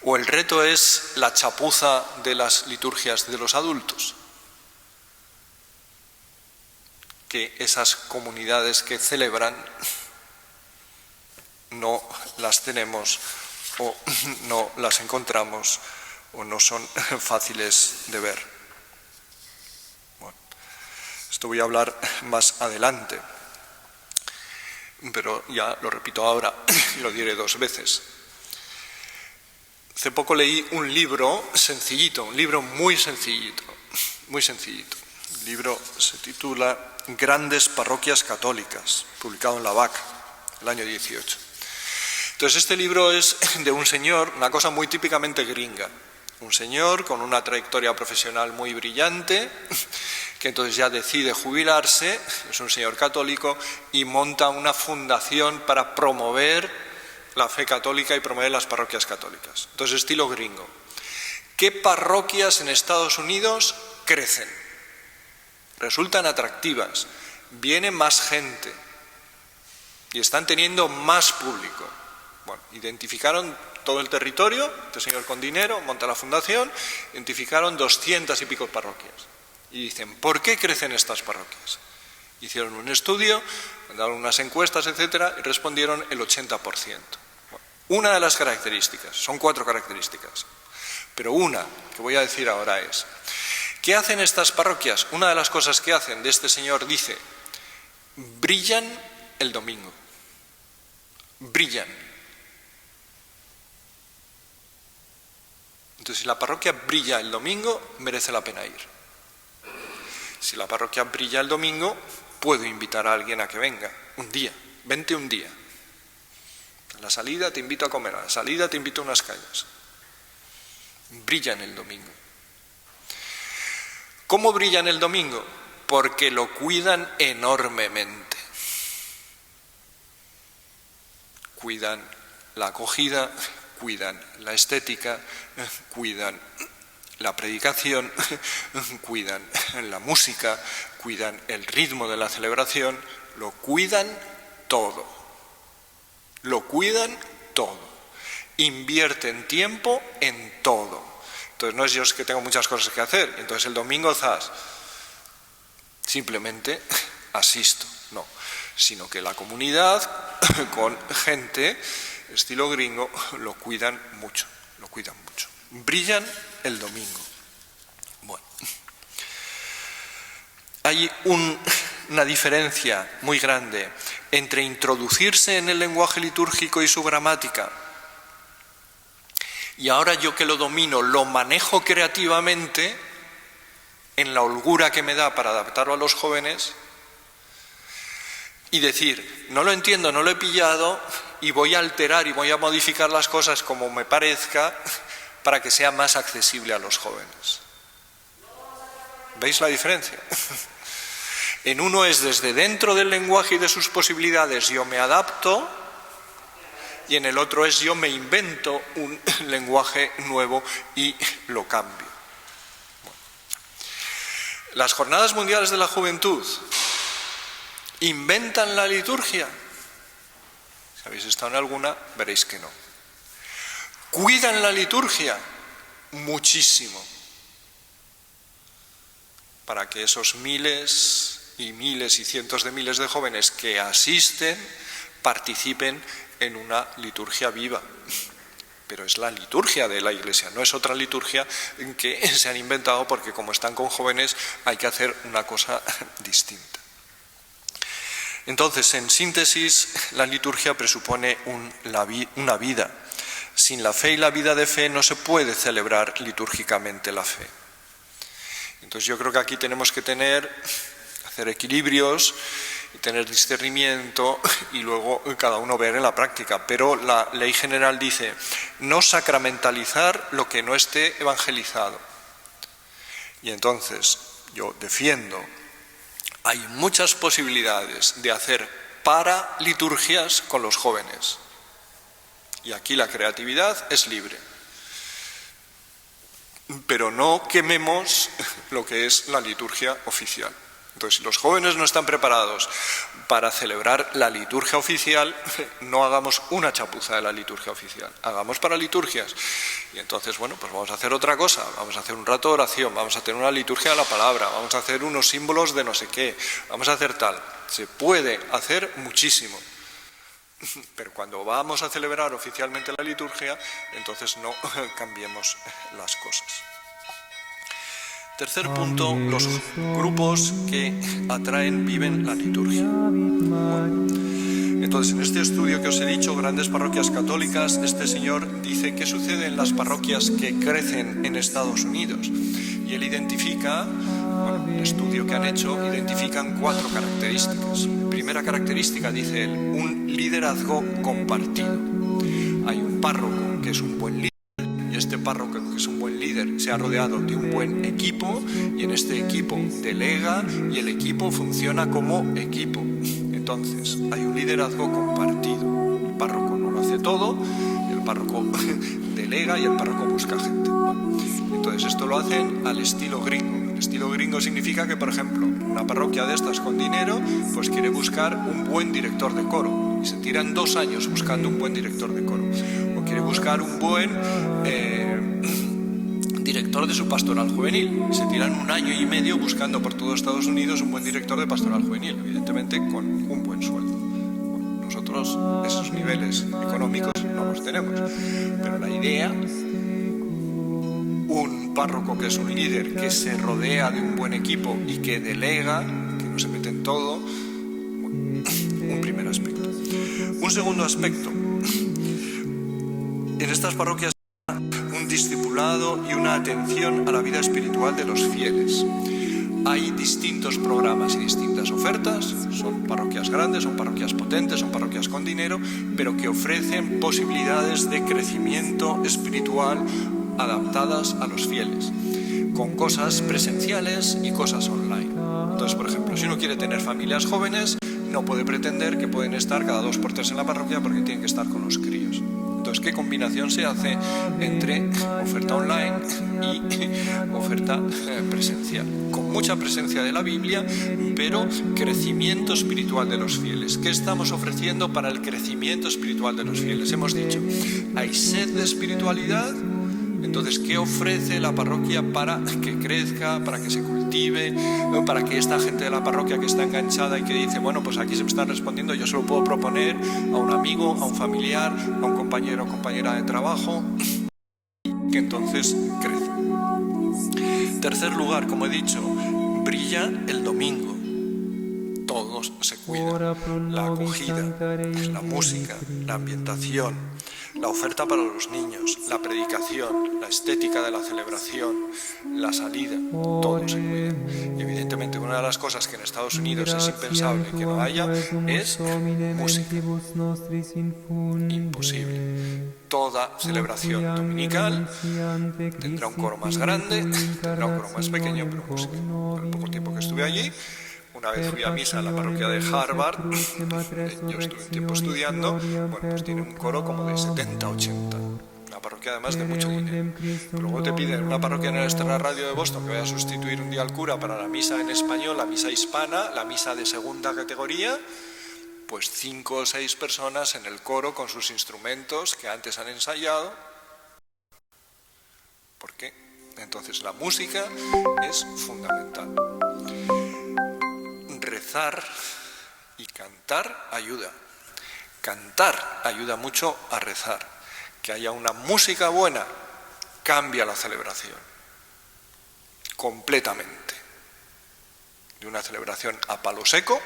¿O el reto es la chapuza de las liturgias de los adultos? Que esas comunidades que celebran no las tenemos o no las encontramos o no son fáciles de ver. Bueno, esto voy a hablar más adelante, pero ya lo repito ahora y lo diré 2 veces. Hace poco leí un libro sencillito, un libro muy sencillito. El libro se titula Grandes parroquias católicas, publicado en la BAC, el año 18. Entonces este libro es de un señor, una cosa muy típicamente gringa, un señor con una trayectoria profesional muy brillante, que entonces ya decide jubilarse, es un señor católico, y monta una fundación para promover la fe católica y promover las parroquias católicas. Entonces, estilo gringo. ¿Qué parroquias en Estados Unidos crecen? Resultan atractivas, viene más gente y están teniendo más público. Bueno, identificaron todo el territorio, este señor con dinero monta la fundación, identificaron 200 y pico parroquias. Y dicen, ¿por qué crecen estas parroquias? Hicieron un estudio, mandaron unas encuestas, etcétera, y respondieron el 80%. Una de las características, son 4 características, pero una que voy a decir ahora es, ¿qué hacen estas parroquias? Una de las cosas que hacen, de este señor dice, brillan el domingo, brillan. Entonces, si la parroquia brilla el domingo, merece la pena ir. Si la parroquia brilla el domingo, puedo invitar a alguien a que venga, un día, vente un día. A la salida te invito a comer, a la salida te invito a unas calles. Brillan el domingo. ¿Cómo brillan el domingo? Porque lo cuidan enormemente. Cuidan la acogida, cuidan la estética, cuidan la predicación, cuidan la música, cuidan el ritmo de la celebración, lo cuidan todo. Lo cuidan todo, invierten tiempo en todo. Entonces no es yo que tengo muchas cosas que hacer, entonces el domingo simplemente asisto, no, sino que la comunidad con gente estilo gringo lo cuidan mucho, brillan el domingo. Bueno, hay una diferencia muy grande entre introducirse en el lenguaje litúrgico y su gramática y ahora yo que lo domino, lo manejo creativamente en la holgura que me da para adaptarlo a los jóvenes y decir, no lo entiendo, no lo he pillado y voy a alterar y voy a modificar las cosas como me parezca para que sea más accesible a los jóvenes. ¿Veis la diferencia? En uno es desde dentro del lenguaje y de sus posibilidades yo me adapto y en el otro es yo me invento un lenguaje nuevo y lo cambio. Bueno. Las Jornadas Mundiales de la Juventud inventan la liturgia. Si habéis estado en alguna, veréis que no. Cuidan la liturgia muchísimo para que esos miles y miles y cientos de miles de jóvenes que asisten participen en una liturgia viva. pero es la liturgia de la Iglesia, no es otra liturgia que se han inventado porque como están con jóvenes hay que hacer una cosa distinta. Entonces, en síntesis, la liturgia presupone una vida. Sin la fe y la vida de fe no se puede celebrar litúrgicamente la fe. Entonces yo creo que aquí tenemos que hacer equilibrios y tener discernimiento y luego cada uno ver en la práctica. Pero la ley general dice no sacramentalizar lo que no esté evangelizado. Y entonces yo defiendo, hay muchas posibilidades de hacer paraliturgias con los jóvenes. Y aquí la creatividad es libre. Pero no quememos lo que es la liturgia oficial. Entonces, si los jóvenes no están preparados para celebrar la liturgia oficial, no hagamos una chapuza de la liturgia oficial, hagamos paraliturgias. Y entonces, bueno, pues vamos a hacer otra cosa, vamos a hacer un rato de oración, vamos a tener una liturgia de la palabra, vamos a hacer unos símbolos de no sé qué, vamos a hacer tal. Se puede hacer muchísimo. Pero cuando vamos a celebrar oficialmente la liturgia, entonces no cambiemos las cosas. Tercer punto, los grupos que viven la liturgia. Bueno, entonces, en este estudio que os he dicho, Grandes Parroquias Católicas, este señor dice qué sucede en las parroquias que crecen en Estados Unidos. Y él identifica, el estudio que han hecho, identifican 4 características. Primera característica, dice él, un liderazgo compartido. Hay un párroco que es un buen líder, y este párroco que es un buen líder se ha rodeado de un buen equipo, y en este equipo delega, y el equipo funciona como equipo. Entonces, hay un liderazgo compartido. El párroco no lo hace todo, el párroco delega y el párroco busca gente. Entonces, esto lo hacen al estilo gringo. El estilo gringo significa que, por ejemplo, una parroquia de estas con dinero, pues quiere buscar un buen director de coro. Y se tiran 2 años buscando un buen director de coro. O quiere buscar un buen director de su pastoral juvenil. Y se tiran 1 año y medio buscando por todo Estados Unidos un buen director de pastoral juvenil, evidentemente con un buen sueldo. Bueno, nosotros esos niveles económicos no los tenemos. Pero la idea, un párroco que es un líder, que se rodea de un buen equipo y que delega, que no se mete en todo, un primer aspecto. Un segundo aspecto, en estas parroquias un discipulado y una atención a la vida espiritual de los fieles. Hay distintos programas y distintas ofertas, son parroquias grandes, son parroquias potentes, son parroquias con dinero, pero que ofrecen posibilidades de crecimiento espiritual adaptadas a los fieles, con cosas presenciales y cosas online. Entonces, por ejemplo, si uno quiere tener familias jóvenes, no puede pretender que pueden estar cada 2 por 3 en la parroquia porque tienen que estar con los críos. Entonces, ¿qué combinación se hace entre oferta online y oferta presencial? Con mucha presencia de la Biblia, pero crecimiento espiritual de los fieles. ¿Qué estamos ofreciendo para el crecimiento espiritual de los fieles? Hemos dicho, hay sed de espiritualidad. Entonces, ¿qué ofrece la parroquia para que crezca, para que se cultive, para que esta gente de la parroquia que está enganchada y que dice, bueno, pues aquí se me están respondiendo, yo se lo puedo proponer a un amigo, a un familiar, a un compañero o compañera de trabajo, que entonces crece? Tercer lugar, como he dicho, brilla el domingo. Todos se cuidan. La acogida, la música, la ambientación, la oferta para los niños, la predicación, la estética de la celebración, la salida, todo se cuida. Y evidentemente una de las cosas que en Estados Unidos es impensable que no haya es música. Imposible. Toda celebración dominical tendrá un coro más grande, tendrá un coro más pequeño, pero música. Por el poco tiempo que estuve allí, una vez fui a misa en la parroquia de Harvard, yo estuve un tiempo estudiando, bueno, pues tiene un coro como de 70, 80, una parroquia además de mucho dinero. Luego te piden una parroquia en el Exterra Radio de Boston que vaya a sustituir un día al cura para la misa en español, la misa hispana, la misa de segunda categoría, pues 5 o 6 personas en el coro con sus instrumentos que antes han ensayado. ¿Por qué? Entonces la música es fundamental. Rezar y cantar ayuda. Cantar ayuda mucho a rezar. que haya una música buena, cambia la celebración completamente. De una celebración a palo seco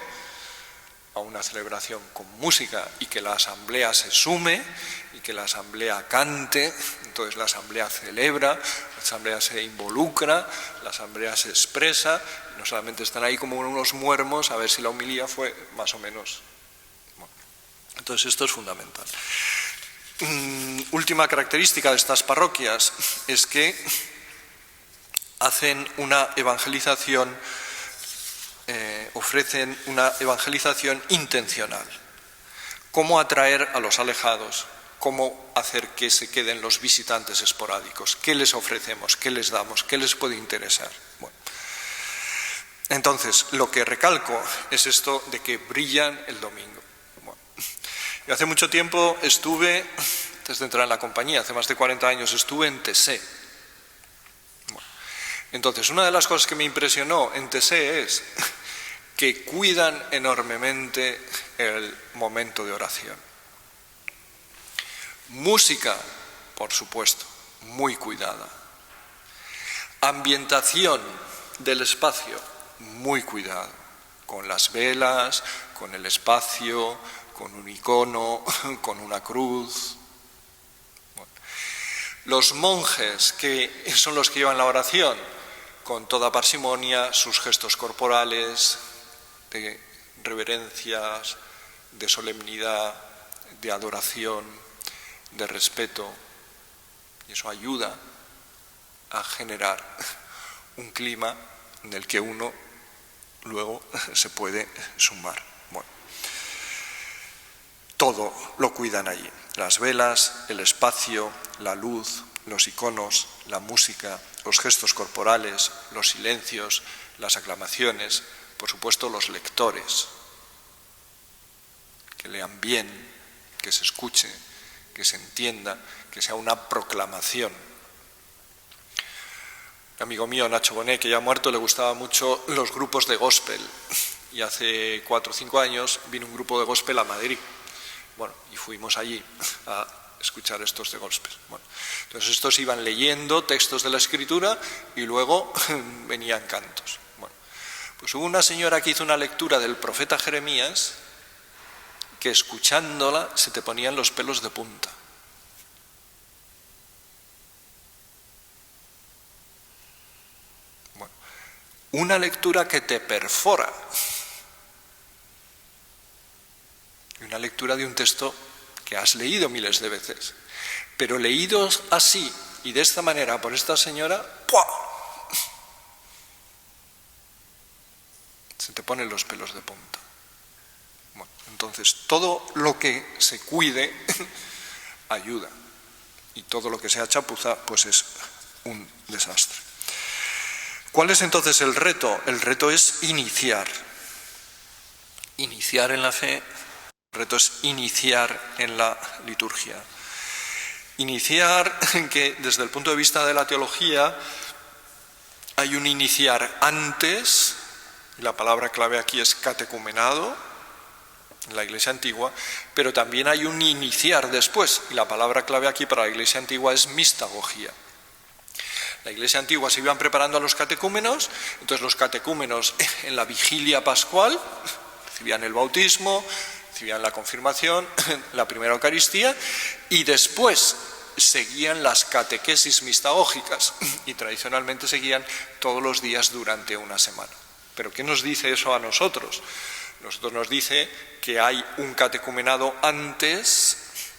a una celebración con música y que la asamblea se sume y que la asamblea cante, entonces la asamblea celebra, la asamblea se involucra, la asamblea se expresa, no solamente están ahí como unos muermos a ver si la homilía fue más o menos. Bueno, entonces esto es fundamental. Última característica de estas parroquias es que hacen una evangelización, ofrecen una evangelización intencional. Cómo atraer a los alejados, cómo hacer que se queden los visitantes esporádicos, qué les ofrecemos, qué les damos, qué les puede interesar. Bueno. Entonces, lo que recalco es esto de que brillan el domingo. Bueno. Yo hace mucho tiempo estuve, antes de entrar en la compañía, hace más de 40 años, estuve en Tessé. Bueno. Entonces, una de las cosas que me impresionó en Tessé es que cuidan enormemente el momento de oración. Música, por supuesto, muy cuidada. Ambientación del espacio, muy cuidado. Con las velas, con el espacio, con un icono, con una cruz. Bueno. Los monjes, que son los que llevan la oración, con toda parsimonia, sus gestos corporales, de reverencias, de solemnidad, de adoración, de respeto, y eso ayuda a generar un clima en el que uno luego se puede sumar. Bueno, todo lo cuidan allí, las velas, el espacio, la luz, los iconos, la música, los gestos corporales, los silencios, las aclamaciones, por supuesto los lectores, que lean bien, que se escuche, que se entienda, que sea una proclamación. Un amigo mío, Nacho Bonet, que ya ha muerto, le gustaban mucho los grupos de gospel, y hace 4 o 5 años vino un grupo de gospel a Madrid. Bueno, y fuimos allí a escuchar estos de gospel. Bueno, entonces estos iban leyendo textos de la Escritura y luego venían cantos. Bueno, pues hubo una señora que hizo una lectura del profeta Jeremías que escuchándola se te ponían los pelos de punta. Bueno, una lectura que te perfora. Y una lectura de un texto que has leído miles de veces. Pero leídos así y de esta manera por esta señora, ¡pua!, se te ponen los pelos de punta. Bueno, entonces, todo lo que se cuide ayuda. Y todo lo que sea chapuza, pues es un desastre. ¿Cuál es entonces el reto? El reto es iniciar. Iniciar en la fe. El reto es iniciar en la liturgia. Iniciar que desde el punto de vista de la teología hay un iniciar antes, y la palabra clave aquí es catecumenado, en la Iglesia antigua, pero también hay un iniciar después, y la palabra clave aquí para la Iglesia antigua es mistagogía. La Iglesia antigua se iban preparando a los catecúmenos, entonces los catecúmenos en la vigilia pascual recibían el bautismo, recibían la confirmación, la primera Eucaristía, y después seguían las catequesis mistagógicas, y tradicionalmente seguían todos los días durante una semana. ¿Pero qué nos dice eso a nosotros? Nosotros nos dice que hay un catecumenado antes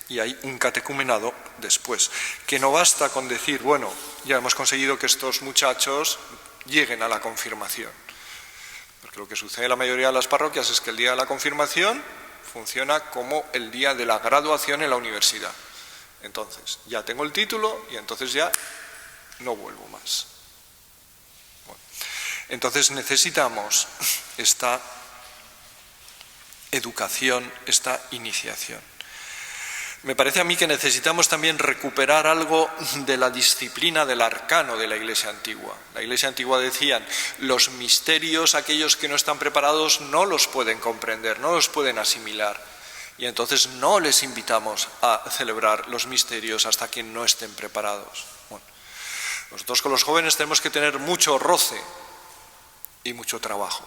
y hay un catecumenado después, que no basta con decir, bueno, ya hemos conseguido que estos muchachos lleguen a la confirmación. Porque lo que sucede en la mayoría de las parroquias es que el día de la confirmación funciona como el día de la graduación en la universidad. Entonces, ya tengo el título y entonces ya no vuelvo más. Bueno, entonces necesitamos esta educación, esta iniciación. Me parece a mí que necesitamos también recuperar algo de la disciplina del arcano de la Iglesia antigua. La Iglesia antigua decían, los misterios, aquellos que no están preparados, no los pueden comprender, no los pueden asimilar. y entonces no les invitamos a celebrar los misterios hasta que no estén preparados. Bueno, nosotros con los jóvenes tenemos que tener mucho roce y mucho trabajo,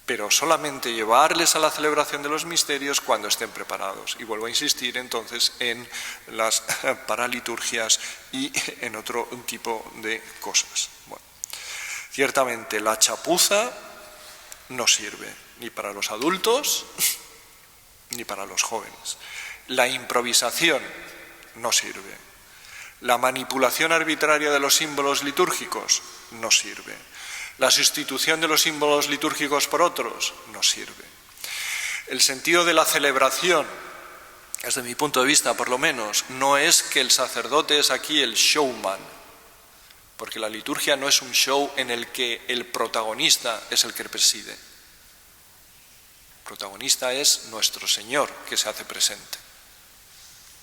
pero solamente llevarles a la celebración de los misterios cuando estén preparados. Y vuelvo a insistir entonces en las paraliturgias y en otro tipo de cosas. Bueno, ciertamente la chapuza no sirve ni para los adultos ni para los jóvenes. La improvisación no sirve. La manipulación arbitraria de los símbolos litúrgicos no sirve. La sustitución de los símbolos litúrgicos por otros no sirve. El sentido de la celebración, desde mi punto de vista por lo menos, no es que el sacerdote es aquí el showman, porque la liturgia no es un show en el que el protagonista es el que preside. El protagonista es nuestro Señor que se hace presente,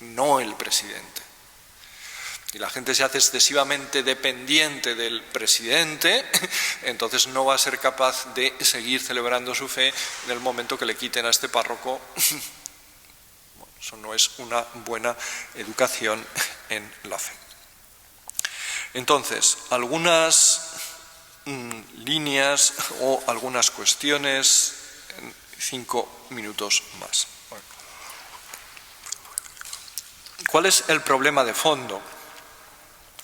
no el presidente. Y la gente se hace excesivamente dependiente del presidente, entonces no va a ser capaz de seguir celebrando su fe en el momento que le quiten a este párroco. Bueno, eso no es una buena educación en la fe. Entonces, algunas líneas o algunas cuestiones en 5 minutos más. Bueno. ¿Cuál es el problema de fondo?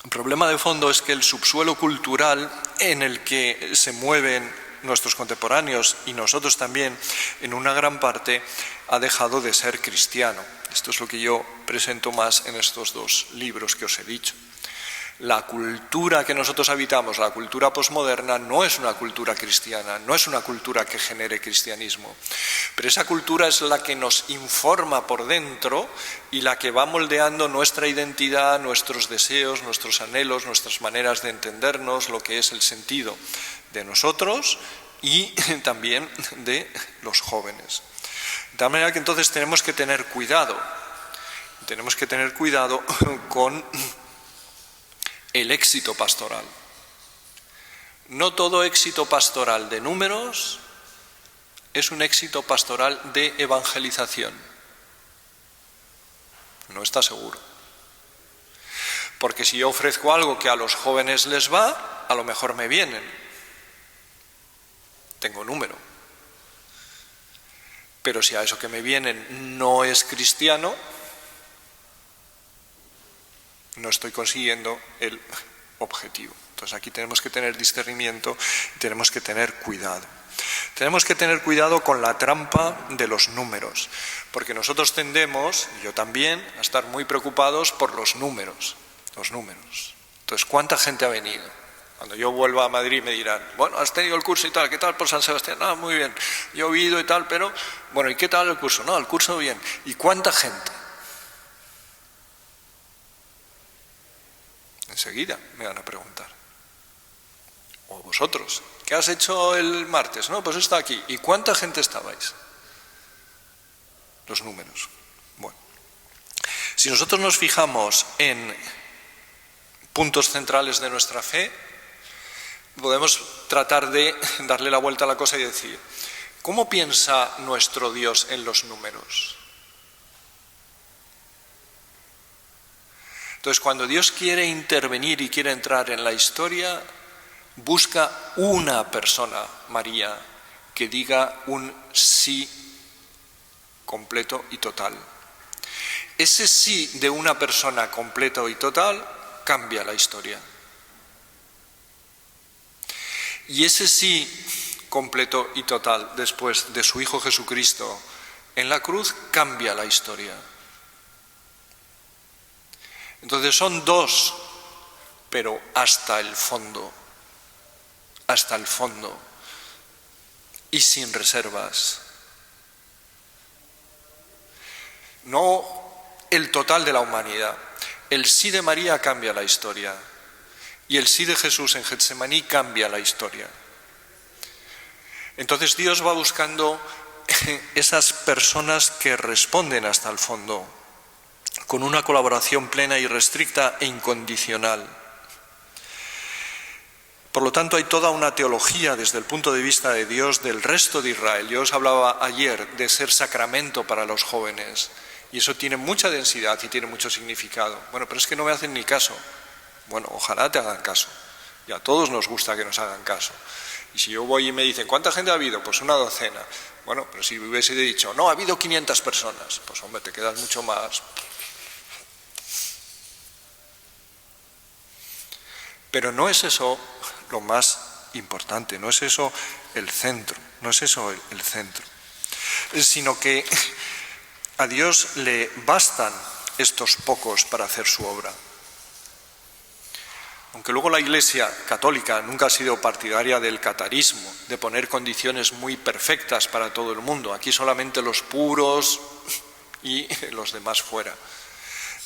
El problema de fondo es que el subsuelo cultural en el que se mueven nuestros contemporáneos y nosotros también en una gran parte ha dejado de ser cristiano. Esto es lo que yo presento más en estos 2 libros que os he dicho. La cultura que nosotros habitamos, la cultura posmoderna, no es una cultura cristiana, no es una cultura que genere cristianismo, pero esa cultura es la que nos informa por dentro y la que va moldeando nuestra identidad, nuestros deseos, nuestros anhelos, nuestras maneras de entendernos, lo que es el sentido de nosotros y también de los jóvenes. De tal manera que entonces tenemos que tener cuidado con el éxito pastoral. No todo éxito pastoral de números es un éxito pastoral de evangelización. No está seguro. Porque si yo ofrezco algo que a los jóvenes les va, a lo mejor me vienen. Tengo número. Pero si a eso que me vienen no es cristiano, no estoy consiguiendo el objetivo. Entonces aquí tenemos que tener discernimiento y tenemos que tener cuidado. Tenemos que tener cuidado con la trampa de los números, porque nosotros tendemos, y yo también, a estar muy preocupados por los números. Entonces, ¿cuánta gente ha venido? Cuando yo vuelva a Madrid me dirán, bueno, has tenido el curso y tal, ¿qué tal por San Sebastián? Ah, muy bien, yo he oído y tal, pero, bueno, ¿y qué tal el curso? No, el curso bien. ¿Y cuánta gente? Enseguida me van a preguntar. O vosotros, ¿qué has hecho el martes? No, pues está aquí. ¿Y cuánta gente estabais? Los números. Bueno, si nosotros nos fijamos en puntos centrales de nuestra fe, podemos tratar de darle la vuelta a la cosa y decir, ¿cómo piensa nuestro Dios en los números? Entonces, cuando Dios quiere intervenir y quiere entrar en la historia, busca una persona, María, que diga un sí completo y total. Ese sí de una persona completo y total cambia la historia. Y ese sí completo y total después de su Hijo Jesucristo en la cruz cambia la historia. Entonces son 2, pero hasta el fondo, y sin reservas. No el total de la humanidad. El sí de María cambia la historia, y el sí de Jesús en Getsemaní cambia la historia. Entonces Dios va buscando esas personas que responden hasta el fondo, con una colaboración plena y restricta e incondicional. Por lo tanto, hay toda una teología desde el punto de vista de Dios del resto de Israel. Yo os hablaba ayer de ser sacramento para los jóvenes, y eso tiene mucha densidad y tiene mucho significado. Bueno, pero es que no me hacen ni caso. Bueno, ojalá te hagan caso. Y a todos nos gusta que nos hagan caso. Y si yo voy y me dicen, ¿cuánta gente ha habido? Pues una docena. Bueno, pero si hubiese dicho, no, ha habido 500 personas, pues hombre, te quedas mucho más. Pero no es eso lo más importante, no es eso el centro, no es eso el centro, sino que a Dios le bastan estos pocos para hacer su obra. Aunque luego la Iglesia católica nunca ha sido partidaria del catarismo, de poner condiciones muy perfectas para todo el mundo, aquí solamente los puros y los demás fuera.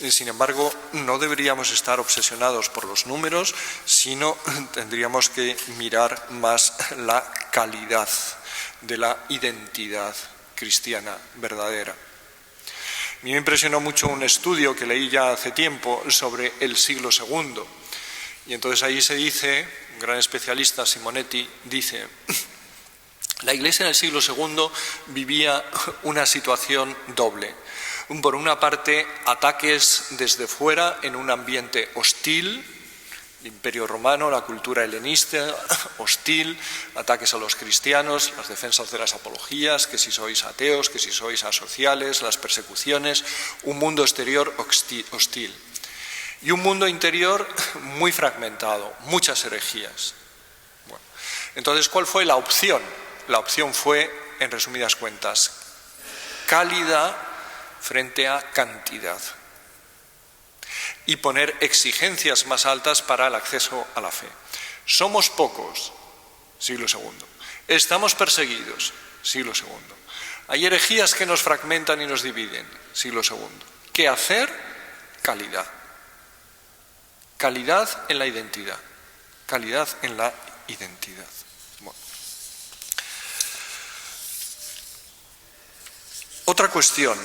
Sin embargo, no deberíamos estar obsesionados por los números, sino tendríamos que mirar más la calidad de la identidad cristiana verdadera. A mí me impresionó mucho un estudio que leí ya hace tiempo sobre el siglo II. Y entonces ahí se dice, un gran especialista, Simonetti, dice, la Iglesia en el siglo II vivía una situación doble. Por una parte, ataques desde fuera en un ambiente hostil, el Imperio Romano, la cultura helenista, hostil, ataques a los cristianos, las defensas de las apologías, que si sois ateos, que si sois asociales, las persecuciones, un mundo exterior hostil. Y un mundo interior muy fragmentado, muchas herejías. Bueno, entonces, ¿cuál fue la opción? La opción fue, en resumidas cuentas, calidad frente a cantidad. Y poner exigencias más altas para el acceso a la fe. Somos pocos, siglo II. Estamos perseguidos, siglo II. Hay herejías que nos fragmentan y nos dividen, siglo II. ¿Qué hacer? Calidad. Calidad en la identidad. Calidad en la identidad. Bueno. Otra cuestión.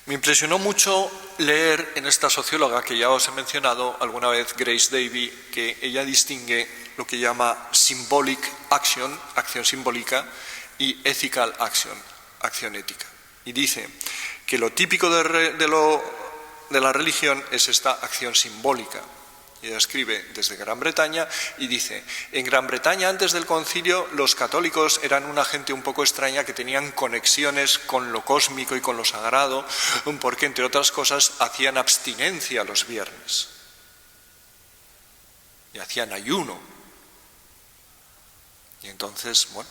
Me impresionó mucho leer en esta socióloga que ya os he mencionado alguna vez, Grace Davy, que ella distingue lo que llama symbolic action, acción simbólica, y ethical action, acción ética. Y dice que lo típico de la religión es esta acción simbólica. Y ella escribe desde Gran Bretaña y dice, en Gran Bretaña antes del concilio los católicos eran una gente un poco extraña que tenían conexiones con lo cósmico y con lo sagrado, porque entre otras cosas hacían abstinencia los viernes y hacían ayuno. Y entonces, bueno.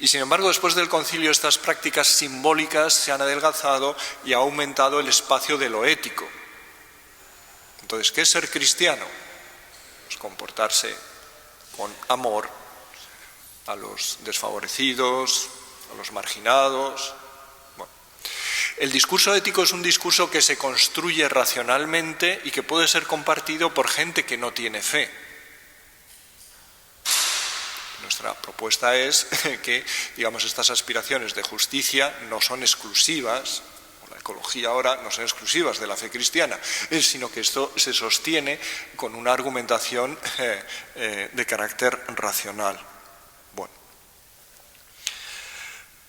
Y sin embargo, después del concilio estas prácticas simbólicas se han adelgazado y ha aumentado el espacio de lo ético. Entonces, ¿qué es ser cristiano? Pues comportarse con amor a los desfavorecidos, a los marginados. Bueno, el discurso ético es un discurso que se construye racionalmente y que puede ser compartido por gente que no tiene fe. Nuestra propuesta es que, digamos, estas aspiraciones de justicia no son exclusivas, o la ecología ahora no son exclusivas de la fe cristiana, sino que esto se sostiene con una argumentación de carácter racional. Bueno,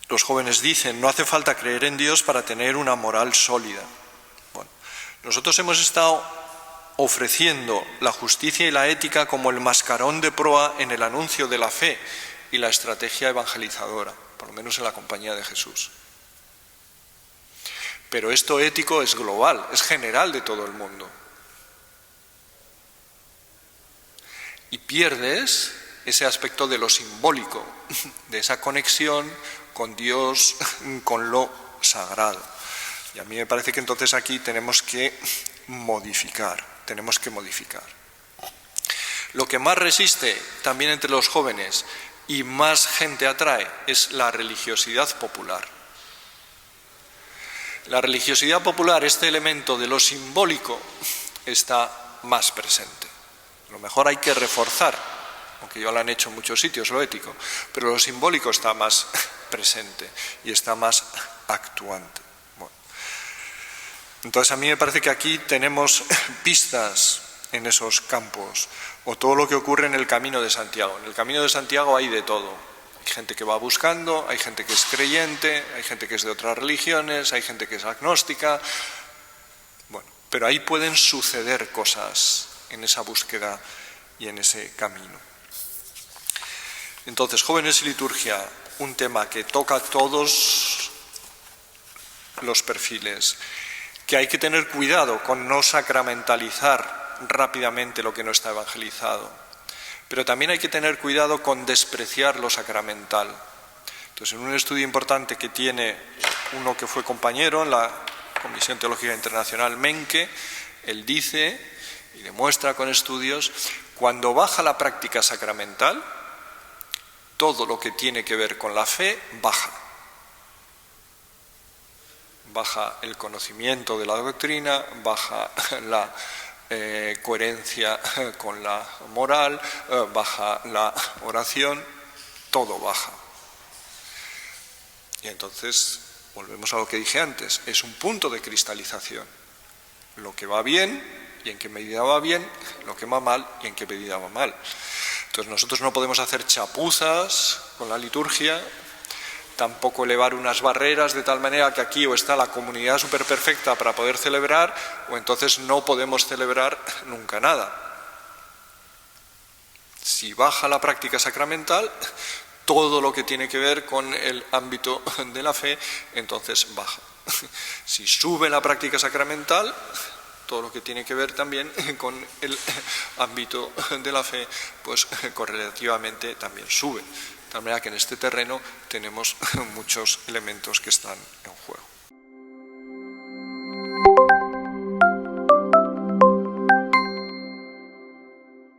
los jóvenes dicen, no hace falta creer en Dios para tener una moral sólida. Bueno, nosotros hemos estado ofreciendo la justicia y la ética como el mascarón de proa en el anuncio de la fe y la estrategia evangelizadora, por lo menos en la compañía de Jesús. Pero esto ético es global, es general de todo el mundo. Y pierdes ese aspecto de lo simbólico, de esa conexión con Dios, con lo sagrado. Y a mí me parece que entonces aquí tenemos que modificar. Lo que más resiste también entre los jóvenes y más gente atrae es la religiosidad popular. La religiosidad popular, este elemento de lo simbólico, está más presente. A lo mejor hay que reforzar, aunque ya lo han hecho en muchos sitios, lo ético, pero lo simbólico está más presente y está más actuante. Bueno. Entonces a mí me parece que aquí tenemos pistas en esos campos, o todo lo que ocurre en el Camino de Santiago. En el Camino de Santiago hay de todo. Hay gente que va buscando, hay gente que es creyente, hay gente que es de otras religiones, hay gente que es agnóstica. Bueno, pero ahí pueden suceder cosas en esa búsqueda y en ese camino. Entonces, jóvenes y liturgia, un tema que toca todos los perfiles, que hay que tener cuidado con no sacramentalizar rápidamente lo que no está evangelizado, pero también hay que tener cuidado con despreciar lo sacramental. Entonces, en un estudio importante que tiene uno que fue compañero en la Comisión Teológica Internacional, Menke, él dice y demuestra con estudios, cuando baja la práctica sacramental, todo lo que tiene que ver con la fe baja. Baja el conocimiento de la doctrina, baja la coherencia con la moral, baja la oración, todo baja. Y entonces, volvemos a lo que dije antes, es un punto de cristalización. Lo que va bien y en qué medida va bien, lo que va mal y en qué medida va mal. Entonces nosotros no podemos hacer chapuzas con la liturgia, tampoco elevar unas barreras de tal manera que aquí o está la comunidad superperfecta para poder celebrar, o entonces no podemos celebrar nunca nada. Si baja la práctica sacramental, todo lo que tiene que ver con el ámbito de la fe, entonces baja. Si sube la práctica sacramental, todo lo que tiene que ver también con el ámbito de la fe, pues correlativamente también sube. De tal manera que en este terreno tenemos muchos elementos que están en juego.